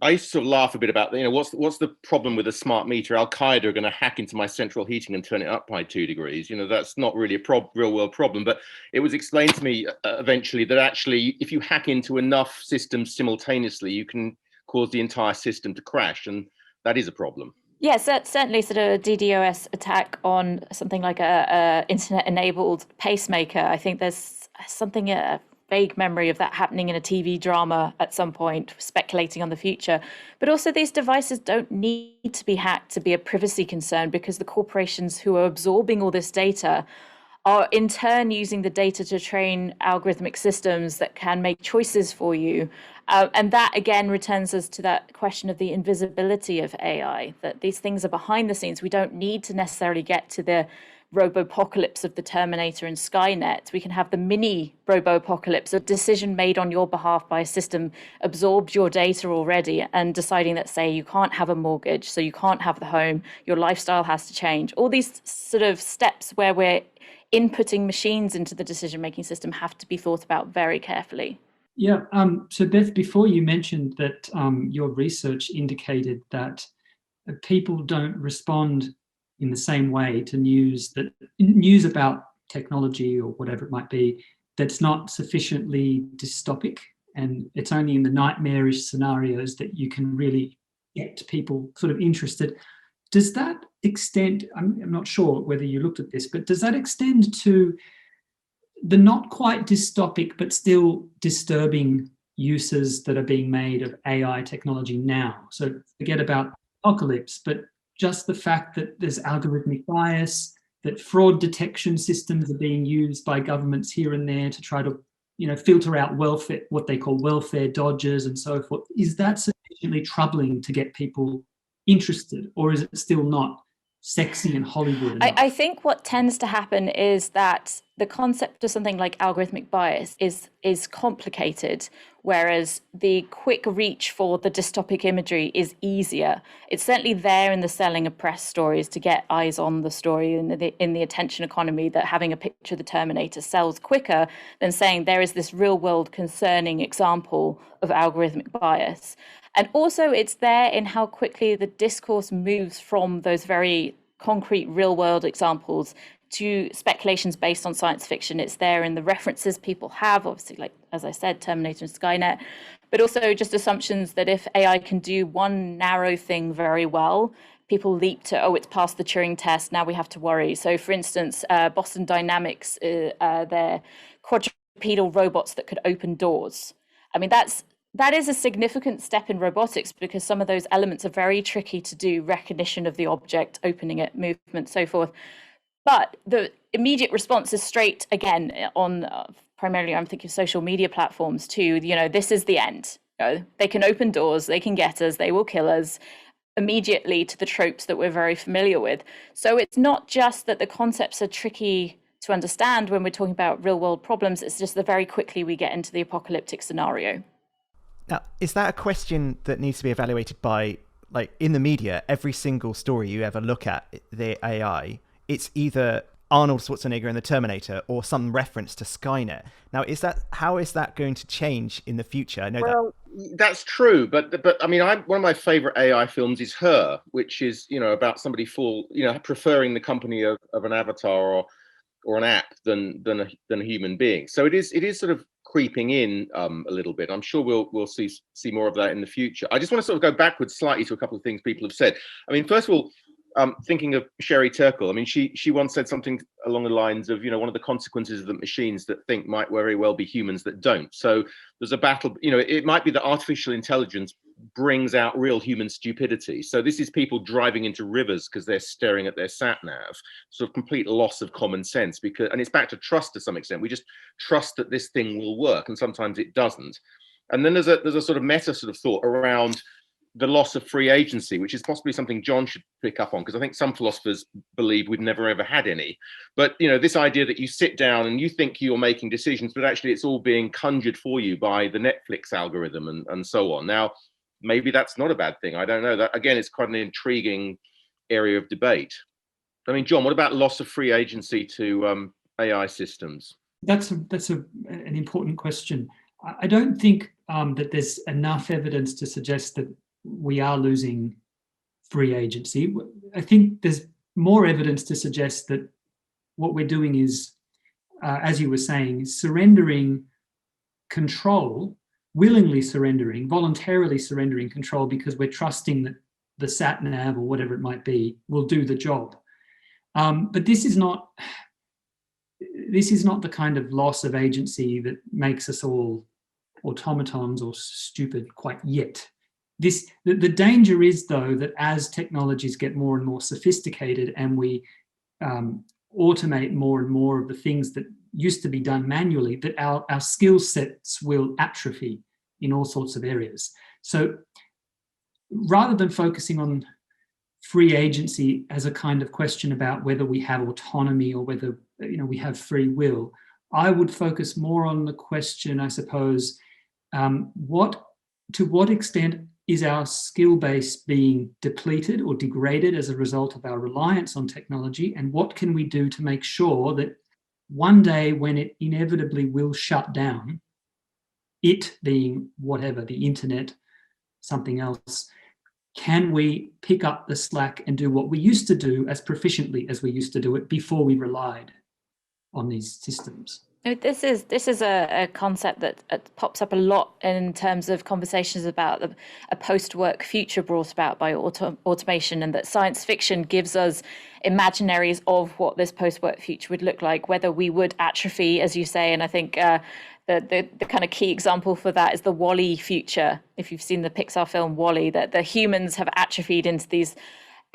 Speaker 6: I used to sort of laugh a bit about, what's the problem with a smart meter? Al Qaeda are going to hack into my central heating and turn it up by 2 degrees. That's not really a real world problem. But it was explained to me eventually that actually, if you hack into enough systems simultaneously, you can cause the entire system to crash, and that is a problem.
Speaker 4: Yes, that's certainly sort of a DDoS attack on something like a internet-enabled pacemaker. I think there's something, a vague memory of that happening in a TV drama at some point, speculating on the future. But also these devices don't need to be hacked to be a privacy concern, because the corporations who are absorbing all this data are in turn using the data to train algorithmic systems that can make choices for you. And that again returns us to that question of the invisibility of AI, that these things are behind the scenes. We don't need to necessarily get to the robo-apocalypse of the Terminator and Skynet. We can have the mini robo-apocalypse, a decision made on your behalf by a system, absorbed your data already and deciding that, say, you can't have a mortgage, so you can't have the home, your lifestyle has to change. All these sort of steps where we're inputting machines into the decision-making system have to be thought about very carefully.
Speaker 5: Yeah. So Beth, before you mentioned that your research indicated that people don't respond in the same way to news about technology or whatever it might be that's not sufficiently dystopic, and it's only in the nightmarish scenarios that you can really get people sort of interested. Does that extend, I'm not sure whether you looked at this, but does that extend to the not quite dystopic but still disturbing uses that are being made of AI technology now? So forget about apocalypse, but just the fact that there's algorithmic bias, that fraud detection systems are being used by governments here and there to try to, filter out welfare, what they call welfare dodgers and so forth. Is that sufficiently troubling to get people interested, or is it still not sexy and Hollywood enough?
Speaker 4: I think what tends to happen is that the concept of something like algorithmic bias is complicated, whereas the quick reach for the dystopic imagery is easier. It's certainly there in the selling of press stories to get eyes on the story in the attention economy, that having a picture of the Terminator sells quicker than saying there is this real world concerning example of algorithmic bias. And also it's there in how quickly the discourse moves from those very concrete real world examples to speculations based on science fiction. It's there in the references people have, obviously, like, as I said, Terminator and Skynet, but also just assumptions that if AI can do one narrow thing very well, people leap to, oh, it's passed the Turing test, now we have to worry. So for instance, Boston Dynamics, their quadrupedal robots that could open doors. I mean, that is a significant step in robotics, because some of those elements are very tricky to do, recognition of the object, opening it, movement, so forth. But the immediate response is straight, again, on primarily, I'm thinking of social media platforms too, this is the end. They can open doors, they can get us, they will kill us, immediately to the tropes that we're very familiar with. So it's not just that the concepts are tricky to understand when we're talking about real world problems, it's just that very quickly we get into the apocalyptic scenario.
Speaker 3: Now, is that a question that needs to be evaluated by, like, in the media, every single story you ever look at the AI, it's either Arnold Schwarzenegger in the Terminator or some reference to Skynet. Now, how is that going to change in the future? I know
Speaker 6: that's true, but I mean, one of my favorite AI films is Her, which is about somebody preferring the company of an avatar or an app than a human being. So it is sort of creeping in a little bit. I'm sure we'll see more of that in the future. I just want to sort of go backwards slightly to a couple of things people have said. I mean, first of all, thinking of Sherry Turkle, I mean, she once said something along the lines of, one of the consequences of the machines that think might very well be humans that don't. So there's a battle, it might be that artificial intelligence brings out real human stupidity. So this is people driving into rivers because they're staring at their sat nav, sort of complete loss of common sense, and it's back to trust to some extent. We just trust that this thing will work, and sometimes it doesn't. And then there's a sort of meta sort of thought around the loss of free agency, which is possibly something John should pick up on, because I think some philosophers believe we've never ever had any. But this idea that you sit down and you think you're making decisions, but actually it's all being conjured for you by the Netflix algorithm and so on. Now, maybe that's not a bad thing. I don't know. That again, it's quite an intriguing area of debate. I mean, John, what about loss of free agency to AI systems?
Speaker 5: That's an important question. I don't think that there's enough evidence to suggest that we are losing free agency. I think there's more evidence to suggest that what we're doing is, as you were saying, surrendering control, willingly surrendering, voluntarily surrendering control, because we're trusting that the sat nav or whatever it might be will do the job. But this is not the kind of loss of agency that makes us all automatons or stupid quite yet. The danger is, though, that as technologies get more and more sophisticated and we automate more and more of the things that used to be done manually, that our skill sets will atrophy in all sorts of areas. So rather than focusing on free agency as a kind of question about whether we have autonomy or whether we have free will, I would focus more on the question, I suppose, to what extent is our skill base being depleted or degraded as a result of our reliance on technology, and what can we do to make sure that one day when it inevitably will shut down, it being whatever, the internet, something else, can we pick up the slack and do what we used to do as proficiently as we used to do it before we relied on these systems?
Speaker 4: This is a concept that pops up a lot in terms of conversations about a post-work future brought about by automation, and that science fiction gives us imaginaries of what this post-work future would look like, whether we would atrophy, as you say. And I think the kind of key example for that is the WALL-E future. If you've seen the Pixar film WALL-E, that the humans have atrophied into these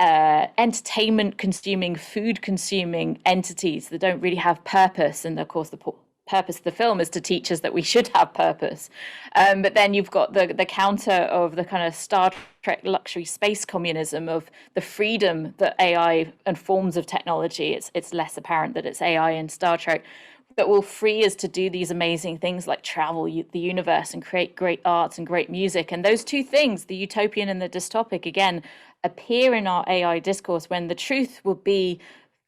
Speaker 4: entertainment consuming, food consuming entities that don't really have purpose. And of course the purpose of the film is to teach us that we should have purpose. But then you've got the counter of the kind of Star Trek luxury space communism of the freedom that AI and forms of technology, it's less apparent that it's AI in Star Trek, that will free us to do these amazing things like travel the universe and create great art and great music. And those two things, the utopian and the dystopic, again, appear in our AI discourse, when the truth will be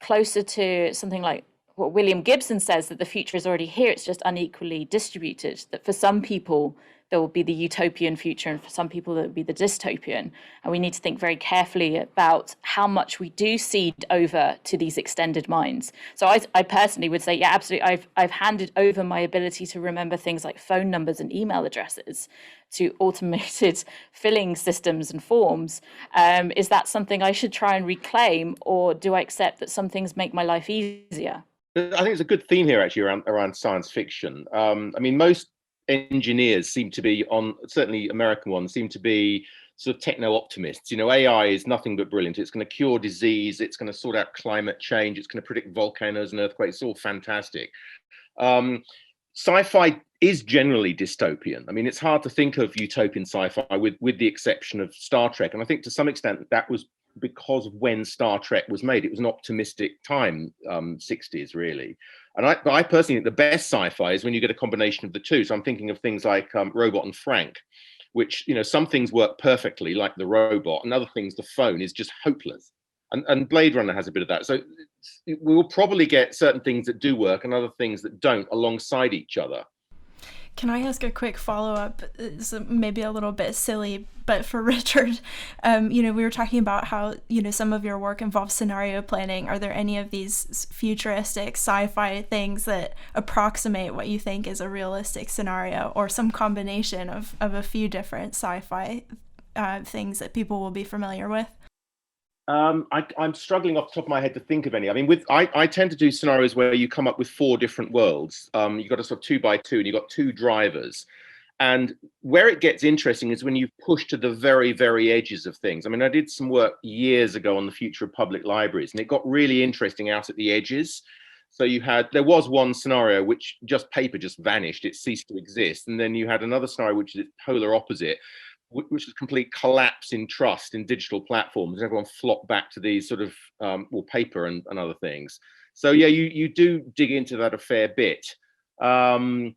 Speaker 4: closer to something like what William Gibson says, that the future is already here, it's just unequally distributed, that for some people there will be the utopian future and for some people there will be the dystopian. And we need to think very carefully about how much we do cede over to these extended minds. So I personally would say, yeah, absolutely, I've handed over my ability to remember things like phone numbers and email addresses to automated filling systems and forms. Is that something I should try and reclaim, or do I accept that some things make my life easier?
Speaker 6: I think it's a good theme here, actually, around science fiction. I mean, most engineers seem to be, certainly American ones, seem to be sort of techno-optimists. AI is nothing but brilliant. It's going to cure disease. It's going to sort out climate change. It's going to predict volcanoes and earthquakes. It's all fantastic. Sci-fi is generally dystopian. I mean, it's hard to think of utopian sci-fi with the exception of Star Trek. And I think to some extent that was because of when Star Trek was made. It was an optimistic time, 60s really. And I personally think the best sci-fi is when you get a combination of the two. So I'm thinking of things like Robot and Frank, which, some things work perfectly, like the robot, and other things, the phone is just hopeless. And Blade Runner has a bit of that. So we will probably get certain things that do work and other things that don't alongside each other.
Speaker 1: Can I ask a quick follow-up? It's maybe a little bit silly, but for Richard, we were talking about how, some of your work involves scenario planning. Are there any of these futuristic sci-fi things that approximate what you think is a realistic scenario, or some combination of a few different sci-fi things that people will be familiar with?
Speaker 6: I'm struggling off the top of my head to think of any. I mean, I tend to do scenarios where you come up with 4 different worlds. You've got a sort of 2x2 and you've got 2 drivers. And where it gets interesting is when you push to the very, very edges of things. I mean, I did some work years ago on the future of public libraries, and it got really interesting out at the edges. So there was one scenario which paper just vanished, it ceased to exist. And then you had another scenario which is polar opposite. which is complete collapse in trust in digital platforms. Everyone flocked back to these sort of paper and other things. So yeah, you do dig into that a fair bit. And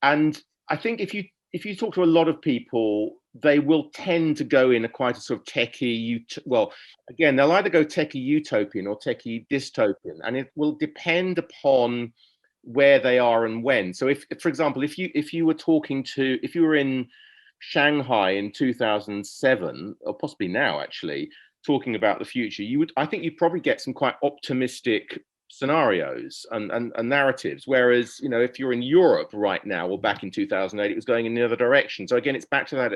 Speaker 6: I think if you talk to a lot of people, they will tend to go in a quite a sort of techie, well, again, they'll either go techie utopian or techie dystopian, and it will depend upon where they are and when. So if for example, if you were in Shanghai in 2007, or possibly now actually, talking about the future, I think you'd probably get some quite optimistic scenarios and narratives, whereas if you're in Europe right now or back in 2008, it was going in the other direction. So again, it's back to that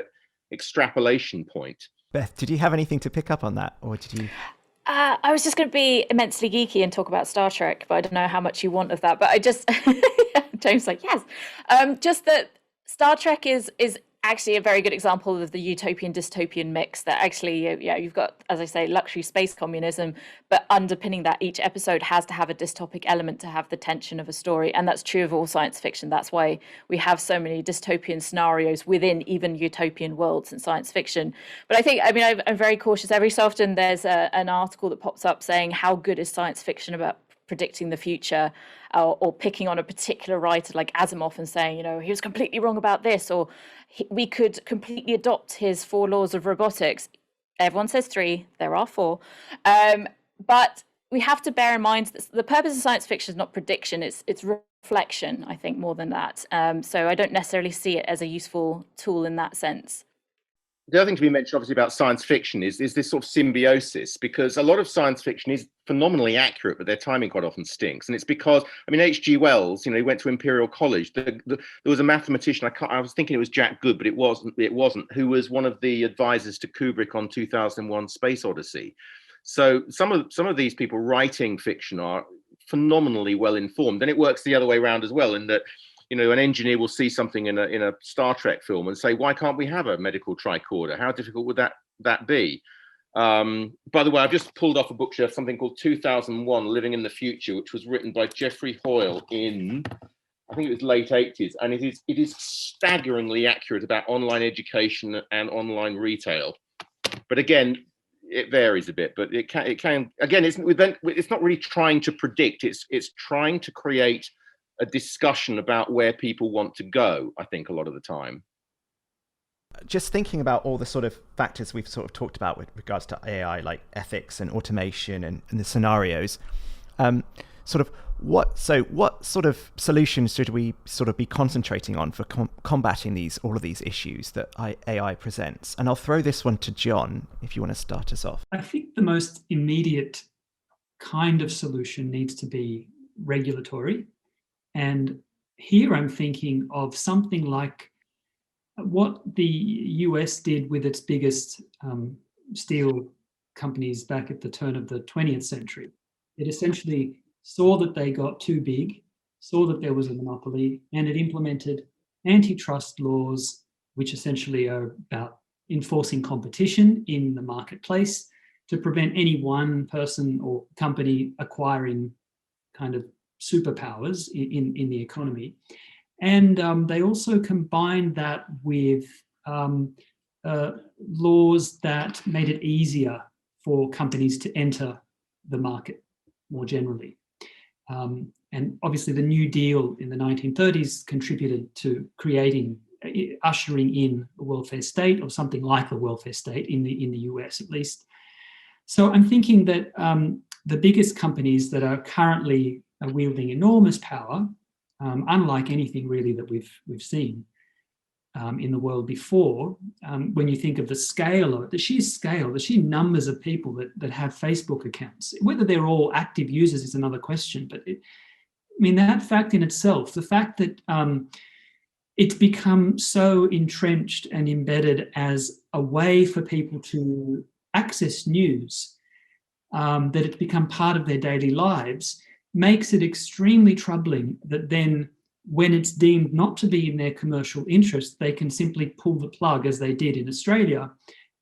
Speaker 6: extrapolation point.
Speaker 3: Beth, did you have anything to pick up on that, or did you?
Speaker 4: I was just going to be immensely geeky and talk about Star Trek, but I don't know how much you want of that. But I just, James like, yes, just that Star Trek is actually a very good example of the utopian dystopian mix, that actually, you've got, as I say, luxury space communism, but underpinning that, each episode has to have a dystopic element to have the tension of a story. And that's true of all science fiction. That's why we have so many dystopian scenarios within even utopian worlds in science fiction. But I'm very cautious. Every so often there's an article that pops up saying, how good is science fiction about predicting the future, or picking on a particular writer like Asimov and saying, he was completely wrong about this, or we could completely adopt his 4 laws of robotics. Everyone says 3, there are 4. But we have to bear in mind that the purpose of science fiction is not prediction, it's reflection, I think, more than that. So I don't necessarily see it as a useful tool in that sense.
Speaker 6: The other thing to be mentioned, obviously, about science fiction is this sort of symbiosis, because a lot of science fiction is phenomenally accurate, but their timing quite often stinks. And it's because, H.G. Wells, he went to Imperial College. There was a mathematician, I was thinking it was Jack Good, but it wasn't, who was one of the advisors to Kubrick on 2001 Space Odyssey. So some of these people writing fiction are phenomenally well informed. And it works the other way around as well, in that an engineer will see something in a Star Trek film and say, why can't we have a medical tricorder? How difficult would that be? By the way, I've just pulled off a bookshelf something called 2001 Living in the Future, which was written by Geoffrey Hoyle in, I think it was late 80s. And it is staggeringly accurate about online education and online retail. But again, it varies a bit, but it can again, it's not really trying to predict, it's trying to create a discussion about where people want to go, I think, a lot of the time.
Speaker 3: Just thinking about all the sort of factors we've sort of talked about with regards to AI, like ethics and automation and the scenarios, what sort of solutions should we sort of be concentrating on for combating all of these issues that AI presents? And I'll throw this one to John, if you want to start us off.
Speaker 5: I think the most immediate kind of solution needs to be regulatory. And here I'm thinking of something like what the US did with its biggest steel companies back at the turn of the 20th century. It essentially saw that they got too big, saw that there was a monopoly, and it implemented antitrust laws, which essentially are about enforcing competition in the marketplace to prevent any one person or company acquiring kind of superpowers in the economy. And they also combined that with laws that made it easier for companies to enter the market more generally. And obviously the New Deal in the 1930s contributed to ushering in a welfare state, or something like a welfare state in the US at least. So I'm thinking that the biggest companies that are currently wielding enormous power, unlike anything really that we've seen in the world before, when you think of the scale of it, the sheer scale, the sheer numbers of people that have Facebook accounts. Whether they're all active users is another question, but that fact in itself, the fact that it's become so entrenched and embedded as a way for people to access news, that it's become part of their daily lives, makes it extremely troubling that then when it's deemed not to be in their commercial interest, they can simply pull the plug, as they did in Australia,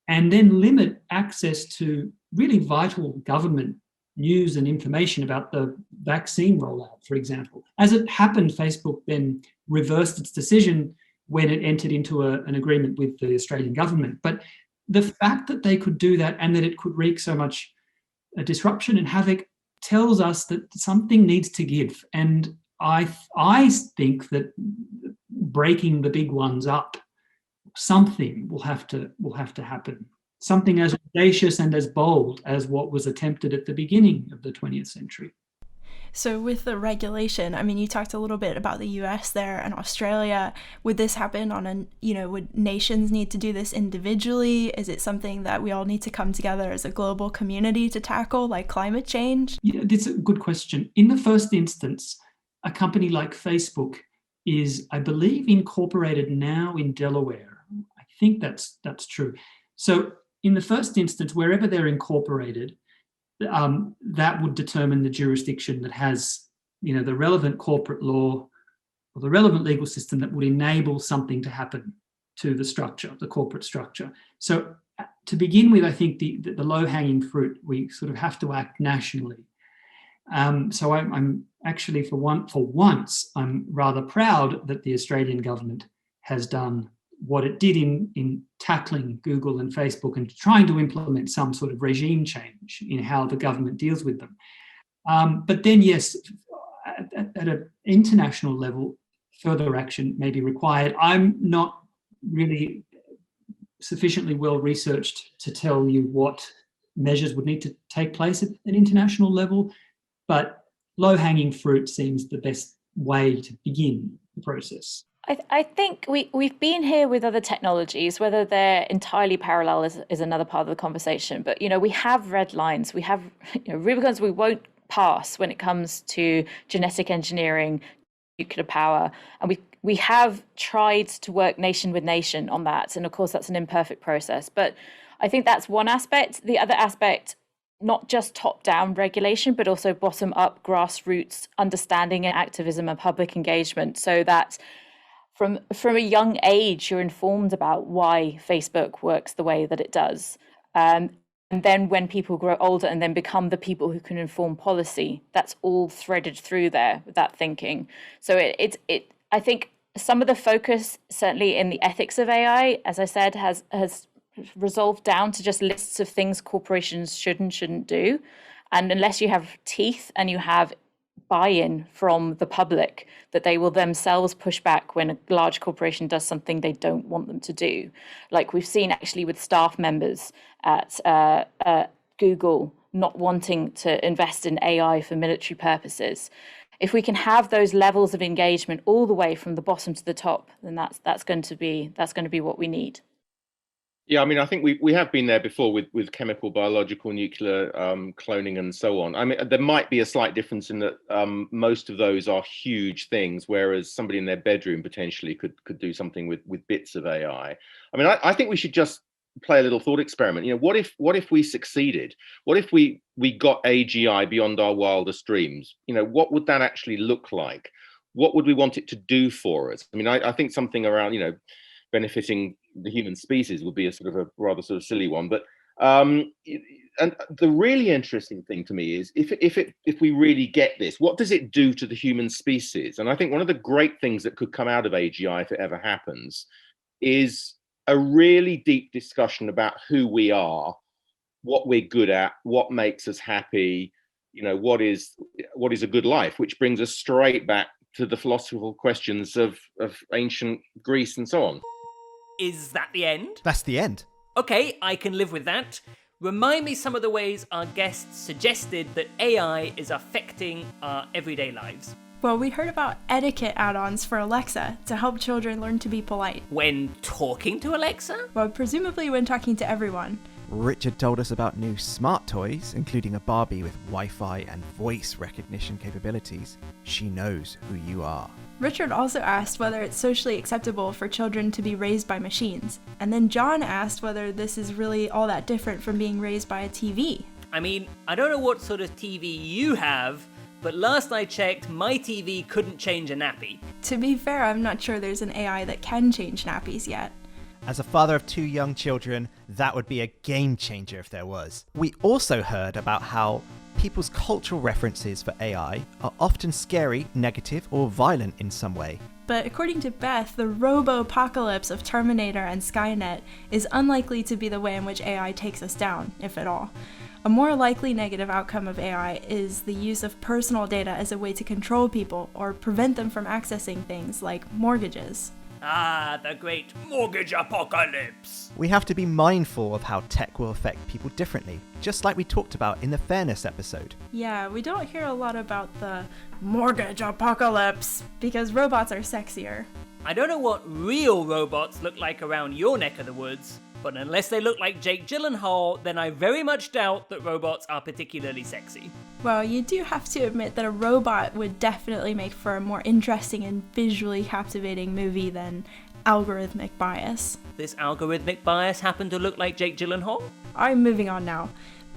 Speaker 5: and then limit access to really vital government news and information about the vaccine rollout, for example. As it happened, Facebook then reversed its decision when it entered into an agreement with the Australian government. But the fact that they could do that and that it could wreak so much disruption and havoc tells us that something needs to give. And I think that breaking the big ones up, something will have to happen. Something as audacious and as bold as what was attempted at the beginning of the 20th century.
Speaker 1: So with the regulation, I mean, you talked a little bit about the US there and Australia. Would this happen on would nations need to do this individually? Is it something that we all need to come together as a global community to tackle, like climate change?
Speaker 5: Yeah, that's a good question. In the first instance, a company like Facebook is, I believe, incorporated now in Delaware. I think that's true. So in the first instance, wherever they're incorporated, that would determine the jurisdiction that has, the relevant corporate law or the relevant legal system that would enable something to happen to the structure, the corporate structure. So to begin with, I think the low-hanging fruit, we sort of have to act nationally. So I'm actually, for once, I'm rather proud that the Australian government has done what it did in tackling Google and Facebook and trying to implement some sort of regime change in how the government deals with them. But then, yes, at an international level, further action may be required. I'm not really sufficiently well researched to tell you what measures would need to take place at an international level, but low-hanging fruit seems the best way to begin the process.
Speaker 4: I think we've been here with other technologies, whether they're entirely parallel is another part of the conversation. But, we have red lines. We have Rubicons we won't pass when it comes to genetic engineering, nuclear power. And we have tried to work nation with nation on that. And of course, that's an imperfect process. But I think that's one aspect. The other aspect, not just top-down regulation, but also bottom-up grassroots understanding and activism and public engagement, so that from a young age, you're informed about why Facebook works the way that it does. And then when people grow older and then become the people who can inform policy, that's all threaded through there with that thinking. So I think some of the focus, certainly in the ethics of AI, as I said, has resolved down to just lists of things corporations should and shouldn't do. And unless you have teeth and you have buy-in from the public, that they will themselves push back when a large corporation does something they don't want them to do. Like we've seen actually with staff members at Google not wanting to invest in AI for military purposes. If we can have those levels of engagement all the way from the bottom to the top, then that's going to be what we need.
Speaker 6: Yeah, I mean, I think we have been there before with chemical, biological, nuclear, cloning, and so on. I mean, there might be a slight difference in that most of those are huge things, whereas somebody in their bedroom potentially could do something with bits of AI. I mean, I think we should just play a little thought experiment. What if we succeeded? What if we got AGI beyond our wildest dreams? What would that actually look like? What would we want it to do for us? I mean, I think something around, benefiting the human species would be a sort of a rather sort of silly one, but and the really interesting thing to me is if we really get this, what does it do to the human species? And I think one of the great things that could come out of AGI, if it ever happens, is a really deep discussion about who we are, what we're good at, what makes us happy, what is a good life, which brings us straight back to the philosophical questions of ancient Greece and so on.
Speaker 2: Is that the end?
Speaker 3: That's the end.
Speaker 2: Okay, I can live with that. Remind me some of the ways our guests suggested that AI is affecting our everyday lives.
Speaker 1: Well, we heard about etiquette add-ons for Alexa to help children learn to be polite.
Speaker 2: When talking to Alexa?
Speaker 1: Well, presumably when talking to everyone.
Speaker 3: Richard told us about new smart toys, including a Barbie with Wi-Fi and voice recognition capabilities. She knows who you are.
Speaker 1: Richard also asked whether it's socially acceptable for children to be raised by machines. And then John asked whether this is really all that different from being raised by a TV.
Speaker 2: I mean, I don't know what sort of TV you have, but last I checked, my TV couldn't change a nappy.
Speaker 1: To be fair, I'm not sure there's an AI that can change nappies yet.
Speaker 3: As a father of 2 young children, that would be a game changer if there was. We also heard about how people's cultural references for AI are often scary, negative, or violent in some way.
Speaker 1: But according to Beth, the robo-apocalypse of Terminator and Skynet is unlikely to be the way in which AI takes us down, if at all. A more likely negative outcome of AI is the use of personal data as a way to control people or prevent them from accessing things like mortgages.
Speaker 2: Ah, the great mortgage apocalypse.
Speaker 3: We have to be mindful of how tech will affect people differently, just like we talked about in the fairness episode.
Speaker 1: Yeah, we don't hear a lot about the mortgage apocalypse because robots are sexier.
Speaker 2: I don't know what real robots look like around your neck of the woods, but unless they look like Jake Gyllenhaal, then I very much doubt that robots are particularly sexy.
Speaker 1: Well, you do have to admit that a robot would definitely make for a more interesting and visually captivating movie than algorithmic bias.
Speaker 2: This algorithmic bias happen to look like Jake Gyllenhaal?
Speaker 1: I'm moving on now.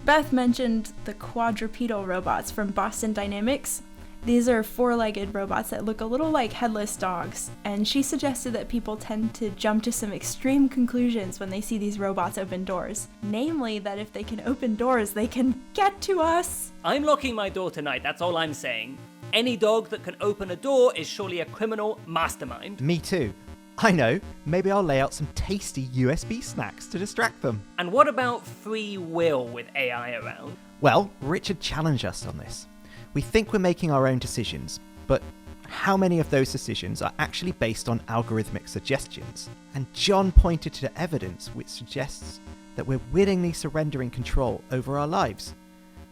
Speaker 1: Beth mentioned the quadrupedal robots from Boston Dynamics. These are four-legged robots that look a little like headless dogs, and she suggested that people tend to jump to some extreme conclusions when they see these robots open doors. Namely, that if they can open doors, they can get to us!
Speaker 2: I'm locking my door tonight, that's all I'm saying. Any dog that can open a door is surely a criminal mastermind.
Speaker 3: Me too. I know, maybe I'll lay out some tasty USB snacks to distract them.
Speaker 2: And what about free will with AI around?
Speaker 3: Well, Richard challenged us on this. We think we're making our own decisions, but how many of those decisions are actually based on algorithmic suggestions? And John pointed to the evidence which suggests that we're willingly surrendering control over our lives.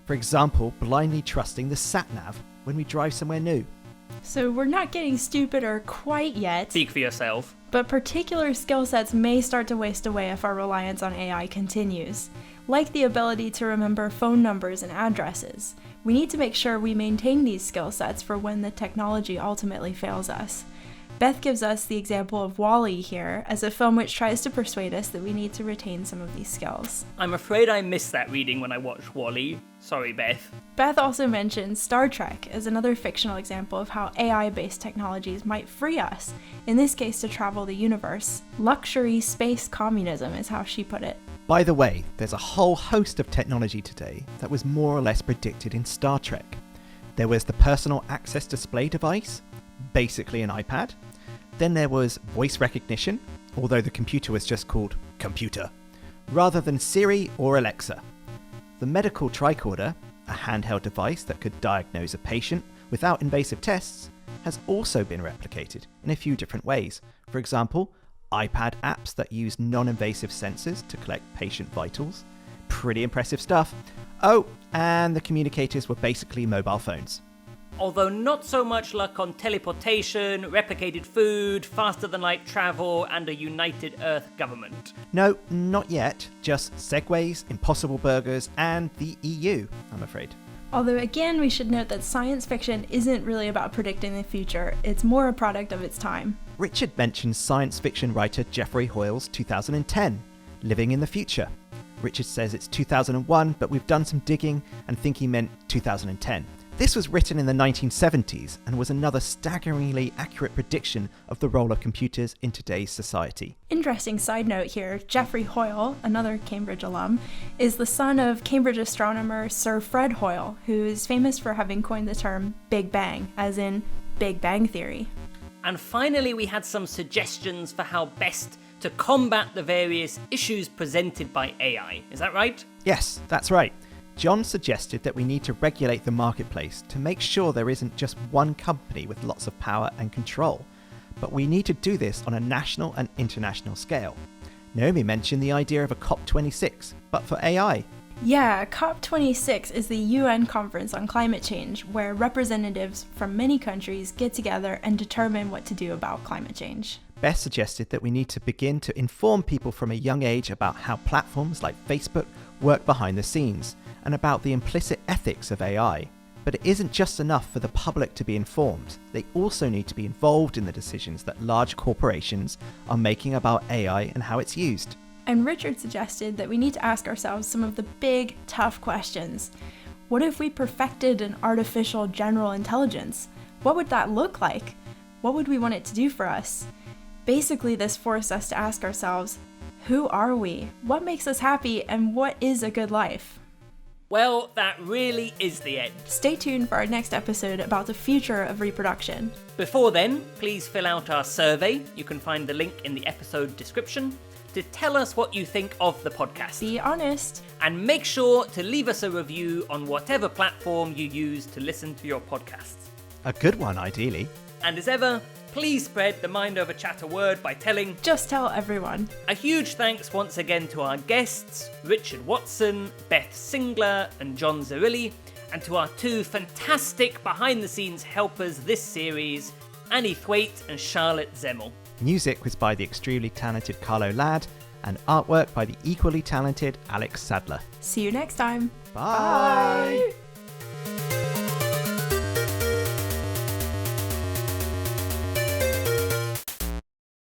Speaker 3: For example, blindly trusting the sat-nav when we drive somewhere new.
Speaker 1: So we're not getting stupider quite yet.
Speaker 2: Speak for yourself.
Speaker 1: But particular skill sets may start to waste away if our reliance on AI continues, like the ability to remember phone numbers and addresses. We need to make sure we maintain these skill sets for when the technology ultimately fails us. Beth gives us the example of WALL-E here as a film which tries to persuade us that we need to retain some of these skills.
Speaker 2: I'm afraid I missed that reading when I watched WALL-E. Sorry, Beth.
Speaker 1: Beth also mentions Startrek as another fictional example of how AI-based technologies might free us, in this case to travel the universe. Luxury space communism is how she put it.
Speaker 3: By the way, there's a whole host of technology today that was more or less predicted in Star Trek. There was the personal access display device, basically an iPad. Then there was voice recognition, although the computer was just called computer, rather than Siri or Alexa. The medical tricorder, a handheld device that could diagnose a patient without invasive tests, has also been replicated in a few different ways. For example, iPad apps that use non-invasive sensors to collect patient vitals. Pretty impressive stuff. Oh, and the communicators were basically mobile phones.
Speaker 2: Although not so much luck on teleportation, replicated food, faster than light travel, and a united Earth government.
Speaker 3: No, not yet. Just Segways, Impossible Burgers, and the EU, I'm afraid.
Speaker 1: Although again, we should note that science fiction isn't really about predicting the future, it's more a product of its time.
Speaker 3: Richard mentions science fiction writer Geoffrey Hoyle's 2010, Living in the Future. Richard says it's 2001, but we've done some digging and think he meant 2010. This was written in the 1970s and was another staggeringly accurate prediction of the role of computers in today's society.
Speaker 1: Interesting side note here, Geoffrey Hoyle, another Cambridge alum, is the son of Cambridge astronomer Sir Fred Hoyle, who is famous for having coined the term Big Bang, as in Big Bang Theory.
Speaker 2: And finally, we had some suggestions for how best to combat the various issues presented by AI. Is that right?
Speaker 3: Yes, that's right. John suggested that we need to regulate the marketplace to make sure there isn't just one company with lots of power and control, but we need to do this on a national and international scale. Naomi mentioned the idea of a COP26, but for AI.
Speaker 1: Yeah, COP26 is the UN conference on climate change, where representatives from many countries get together and determine what to do about climate change.
Speaker 3: Beth suggested that we need to begin to inform people from a young age about how platforms like Facebook work behind the scenes, and about the implicit ethics of AI. But it isn't just enough for the public to be informed. They also need to be involved in the decisions that large corporations are making about AI and how it's used.
Speaker 1: And Richard suggested that we need to ask ourselves some of the big, tough questions. What if we perfected an artificial general intelligence? What would that look like? What would we want it to do for us? Basically, this forced us to ask ourselves, who are we? What makes us happy? And what is a good life?
Speaker 2: Well, that really is the end.
Speaker 1: Stay tuned for our next episode about the future of reproduction.
Speaker 2: Before then, please fill out our survey. You can find the link in the episode description to tell us what you think of the podcast.
Speaker 1: Be honest.
Speaker 2: And make sure to leave us a review on whatever platform you use to listen to your podcasts.
Speaker 3: A good one, ideally.
Speaker 2: And as ever, please spread the Mind Over Chatter word by telling.
Speaker 1: Just tell everyone.
Speaker 2: A huge thanks once again to our guests, Richard Watson, Beth Singler, and John Zerilli, and to our two fantastic behind-the-scenes helpers this series, Annie Thwaite and Charlotte Zemmel.
Speaker 3: Music was by the extremely talented Carlo Ladd, and artwork by the equally talented Alex Sadler.
Speaker 1: See you next time.
Speaker 3: Bye.